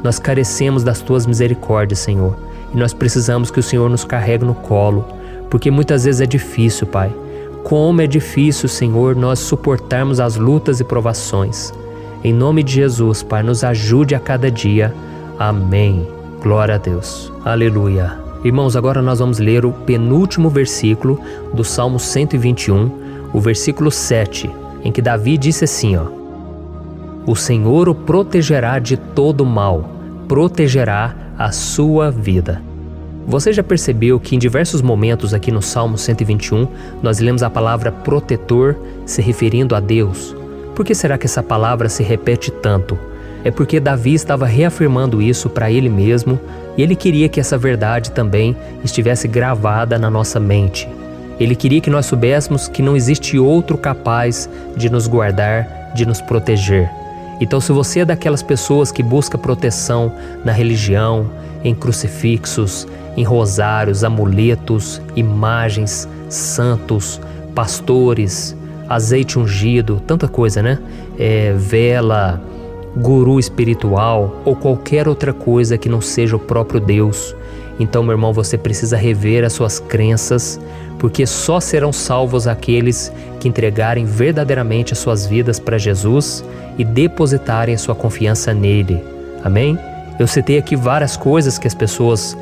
Nós carecemos das Tuas misericórdias, Senhor, e nós precisamos que o Senhor nos carregue no colo, porque muitas vezes é difícil, Pai. Como é difícil, Senhor, nós suportarmos as lutas e provações. Em nome de Jesus, Pai, nos ajude a cada dia. Amém. Glória a Deus. Aleluia. Irmãos, agora nós vamos ler o penúltimo versículo do Salmo 121, o versículo 7, em que Davi disse assim, O Senhor o protegerá de todo mal, protegerá a sua vida. Você já percebeu que em diversos momentos aqui no Salmo 121, nós lemos a palavra protetor se referindo a Deus? Por que será que essa palavra se repete tanto? É porque Davi estava reafirmando isso para ele mesmo e ele queria que essa verdade também estivesse gravada na nossa mente. Ele queria que nós soubéssemos que não existe outro capaz de nos guardar, de nos proteger. Então, se você é daquelas pessoas que busca proteção na religião, em crucifixos, em rosários, amuletos, imagens, santos, pastores, azeite ungido, tanta coisa, né? Vela, guru espiritual ou qualquer outra coisa que não seja o próprio Deus. Então, meu irmão, você precisa rever as suas crenças, porque só serão salvos aqueles que entregarem verdadeiramente as suas vidas para Jesus e depositarem a sua confiança nele. Amém? Eu citei aqui várias coisas que as pessoas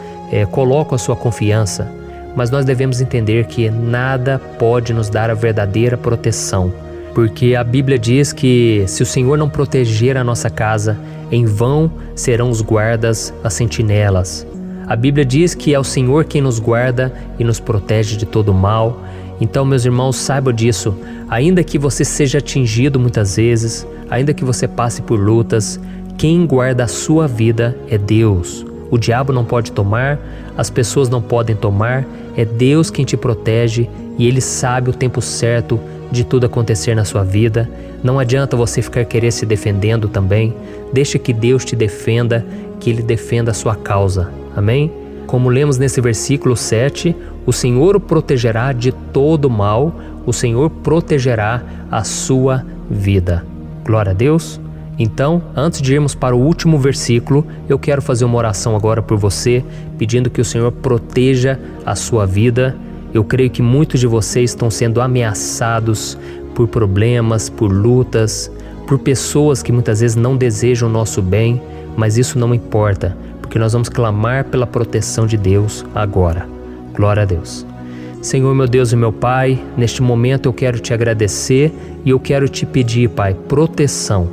colocam a sua confiança, mas nós devemos entender que nada pode nos dar a verdadeira proteção, porque a Bíblia diz que se o Senhor não proteger a nossa casa, em vão serão os guardas, as sentinelas. A Bíblia diz que é o Senhor quem nos guarda e nos protege de todo mal. Então, meus irmãos, saibam disso. Ainda que você seja atingido muitas vezes, ainda que você passe por lutas, quem guarda a sua vida é Deus. O diabo não pode tomar, as pessoas não podem tomar, é Deus quem te protege e Ele sabe o tempo certo de tudo acontecer na sua vida. Não adianta você ficar querer se defendendo também. Deixe que Deus te defenda, que Ele defenda a sua causa. Amém? Como lemos nesse versículo 7, o Senhor o protegerá de todo mal, o Senhor protegerá a sua vida. Glória a Deus. Então, antes de irmos para o último versículo, eu quero fazer uma oração agora por você, pedindo que o Senhor proteja a sua vida. Eu creio que muitos de vocês estão sendo ameaçados por problemas, por lutas, por pessoas que muitas vezes não desejam o nosso bem, mas isso não importa, porque nós vamos clamar pela proteção de Deus agora. Glória a Deus. Senhor, meu Deus e meu Pai, neste momento eu quero te agradecer e eu quero te pedir, Pai, proteção.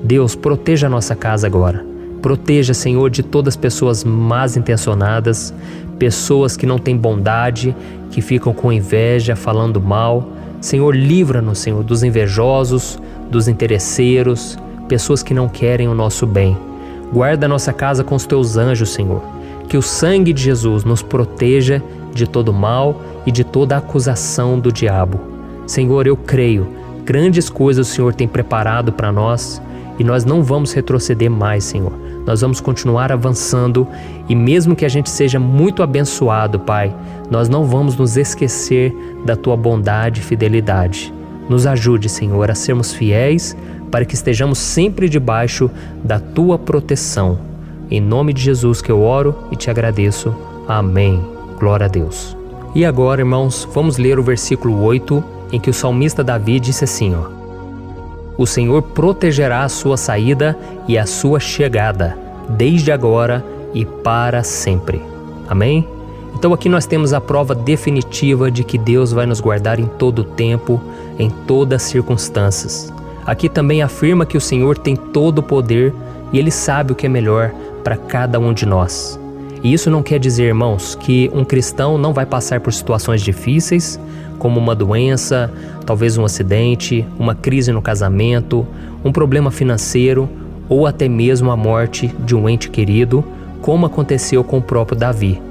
Deus, proteja a nossa casa agora. Proteja, Senhor, de todas as pessoas más intencionadas, pessoas que não têm bondade, que ficam com inveja, falando mal. Senhor, livra-nos, Senhor, dos invejosos, dos interesseiros, pessoas que não querem o nosso bem. Guarda a nossa casa com os teus anjos, Senhor. Que o sangue de Jesus nos proteja de todo mal e de toda acusação do diabo. Senhor, eu creio, grandes coisas o Senhor tem preparado para nós e nós não vamos retroceder mais, Senhor. Nós vamos continuar avançando e mesmo que a gente seja muito abençoado, Pai, nós não vamos nos esquecer da Tua bondade e fidelidade. Nos ajude, Senhor, a sermos fiéis para que estejamos sempre debaixo da Tua proteção. Em nome de Jesus que eu oro e te agradeço. Amém. Glória a Deus. E agora, irmãos, vamos ler o versículo 8, em que o salmista Davi disse assim, O Senhor protegerá a sua saída e a sua chegada, desde agora e para sempre. Amém? Então aqui nós temos a prova definitiva de que Deus vai nos guardar em todo o tempo, em todas as circunstâncias. Aqui também afirma que o Senhor tem todo o poder e Ele sabe o que é melhor para cada um de nós. E isso não quer dizer, irmãos, que um cristão não vai passar por situações difíceis, como uma doença, talvez um acidente, uma crise no casamento, um problema financeiro ou até mesmo a morte de um ente querido, como aconteceu com o próprio Davi.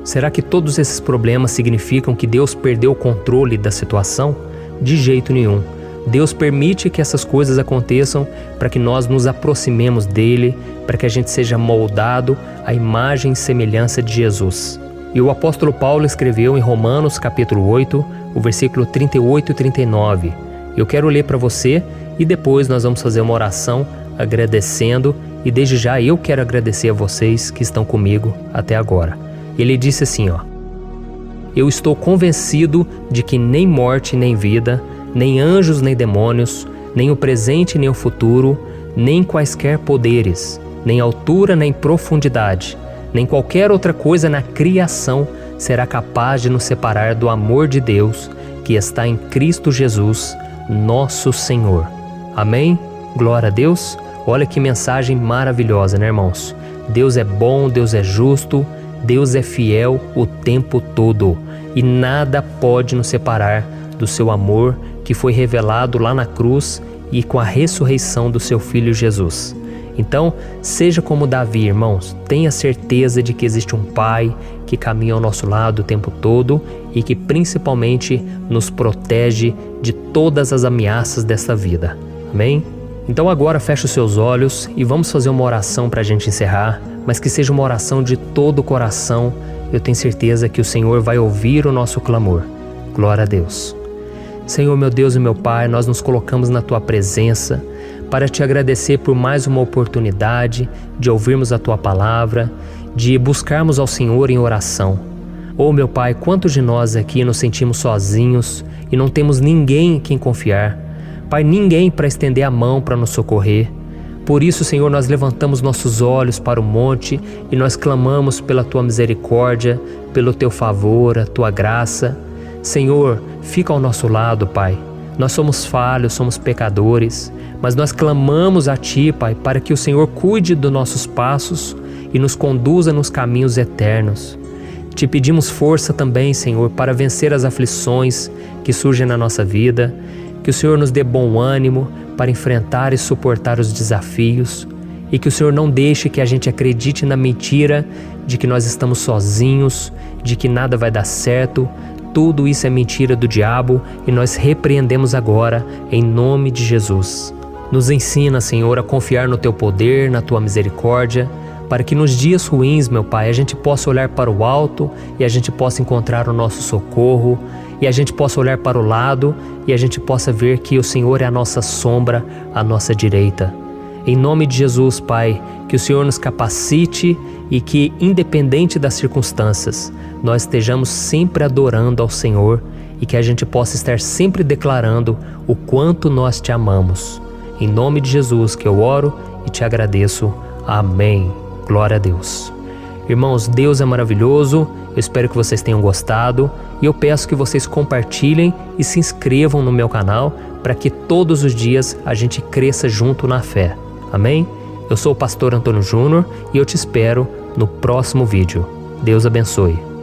Será que todos esses problemas significam que Deus perdeu o controle da situação? De jeito nenhum. Deus permite que essas coisas aconteçam para que nós nos aproximemos dele, para que a gente seja moldado à imagem e semelhança de Jesus. E o apóstolo Paulo escreveu em Romanos capítulo 8, o versículo 38 e 39. Eu quero ler para você e depois nós vamos fazer uma oração agradecendo e desde já eu quero agradecer a vocês que estão comigo até agora. Ele disse assim, Eu estou convencido de que nem morte nem vida, nem anjos nem demônios, nem o presente nem o futuro, nem quaisquer poderes, nem altura nem profundidade, nem qualquer outra coisa na criação será capaz de nos separar do amor de Deus que está em Cristo Jesus, nosso Senhor. Amém? Glória a Deus. Olha que mensagem maravilhosa, né, irmãos? Deus é bom, Deus é justo, Deus é fiel o tempo todo e nada pode nos separar do seu amor que foi revelado lá na cruz e com a ressurreição do seu Filho Jesus. Então, seja como Davi, irmãos, tenha certeza de que existe um Pai que caminha ao nosso lado o tempo todo e que principalmente nos protege de todas as ameaças dessa vida. Amém? Então agora feche os seus olhos e vamos fazer uma oração para a gente encerrar, mas que seja uma oração de todo o coração. Eu tenho certeza que o Senhor vai ouvir o nosso clamor. Glória a Deus. Senhor, meu Deus e meu Pai, nós nos colocamos na Tua presença para Te agradecer por mais uma oportunidade de ouvirmos a Tua palavra, de buscarmos ao Senhor em oração. Oh, meu Pai, quantos de nós aqui nos sentimos sozinhos e não temos ninguém em quem confiar. Pai, ninguém para estender a mão para nos socorrer. Por isso, Senhor, nós levantamos nossos olhos para o monte e nós clamamos pela Tua misericórdia, pelo Teu favor, a Tua graça. Senhor, fica ao nosso lado, Pai. Nós somos falhos, somos pecadores, mas nós clamamos a Ti, Pai, para que o Senhor cuide dos nossos passos e nos conduza nos caminhos eternos. Te pedimos força também, Senhor, para vencer as aflições que surgem na nossa vida, que o Senhor nos dê bom ânimo para enfrentar e suportar os desafios e que o Senhor não deixe que a gente acredite na mentira de que nós estamos sozinhos, de que nada vai dar certo. Tudo isso é mentira do diabo e nós repreendemos agora em nome de Jesus. Nos ensina, Senhor, a confiar no Teu poder, na Tua misericórdia, para que nos dias ruins, meu Pai, a gente possa olhar para o alto e a gente possa encontrar o nosso socorro, e a gente possa olhar para o lado e a gente possa ver que o Senhor é a nossa sombra, a nossa direita. Em nome de Jesus, Pai, que o Senhor nos capacite e que, independente das circunstâncias, nós estejamos sempre adorando ao Senhor e que a gente possa estar sempre declarando o quanto nós Te amamos. Em nome de Jesus que eu oro e Te agradeço. Amém. Glória a Deus. Irmãos, Deus é maravilhoso, eu espero que vocês tenham gostado e eu peço que vocês compartilhem e se inscrevam no meu canal para que todos os dias a gente cresça junto na fé. Amém? Eu sou o pastor Antônio Júnior e eu te espero no próximo vídeo. Deus abençoe.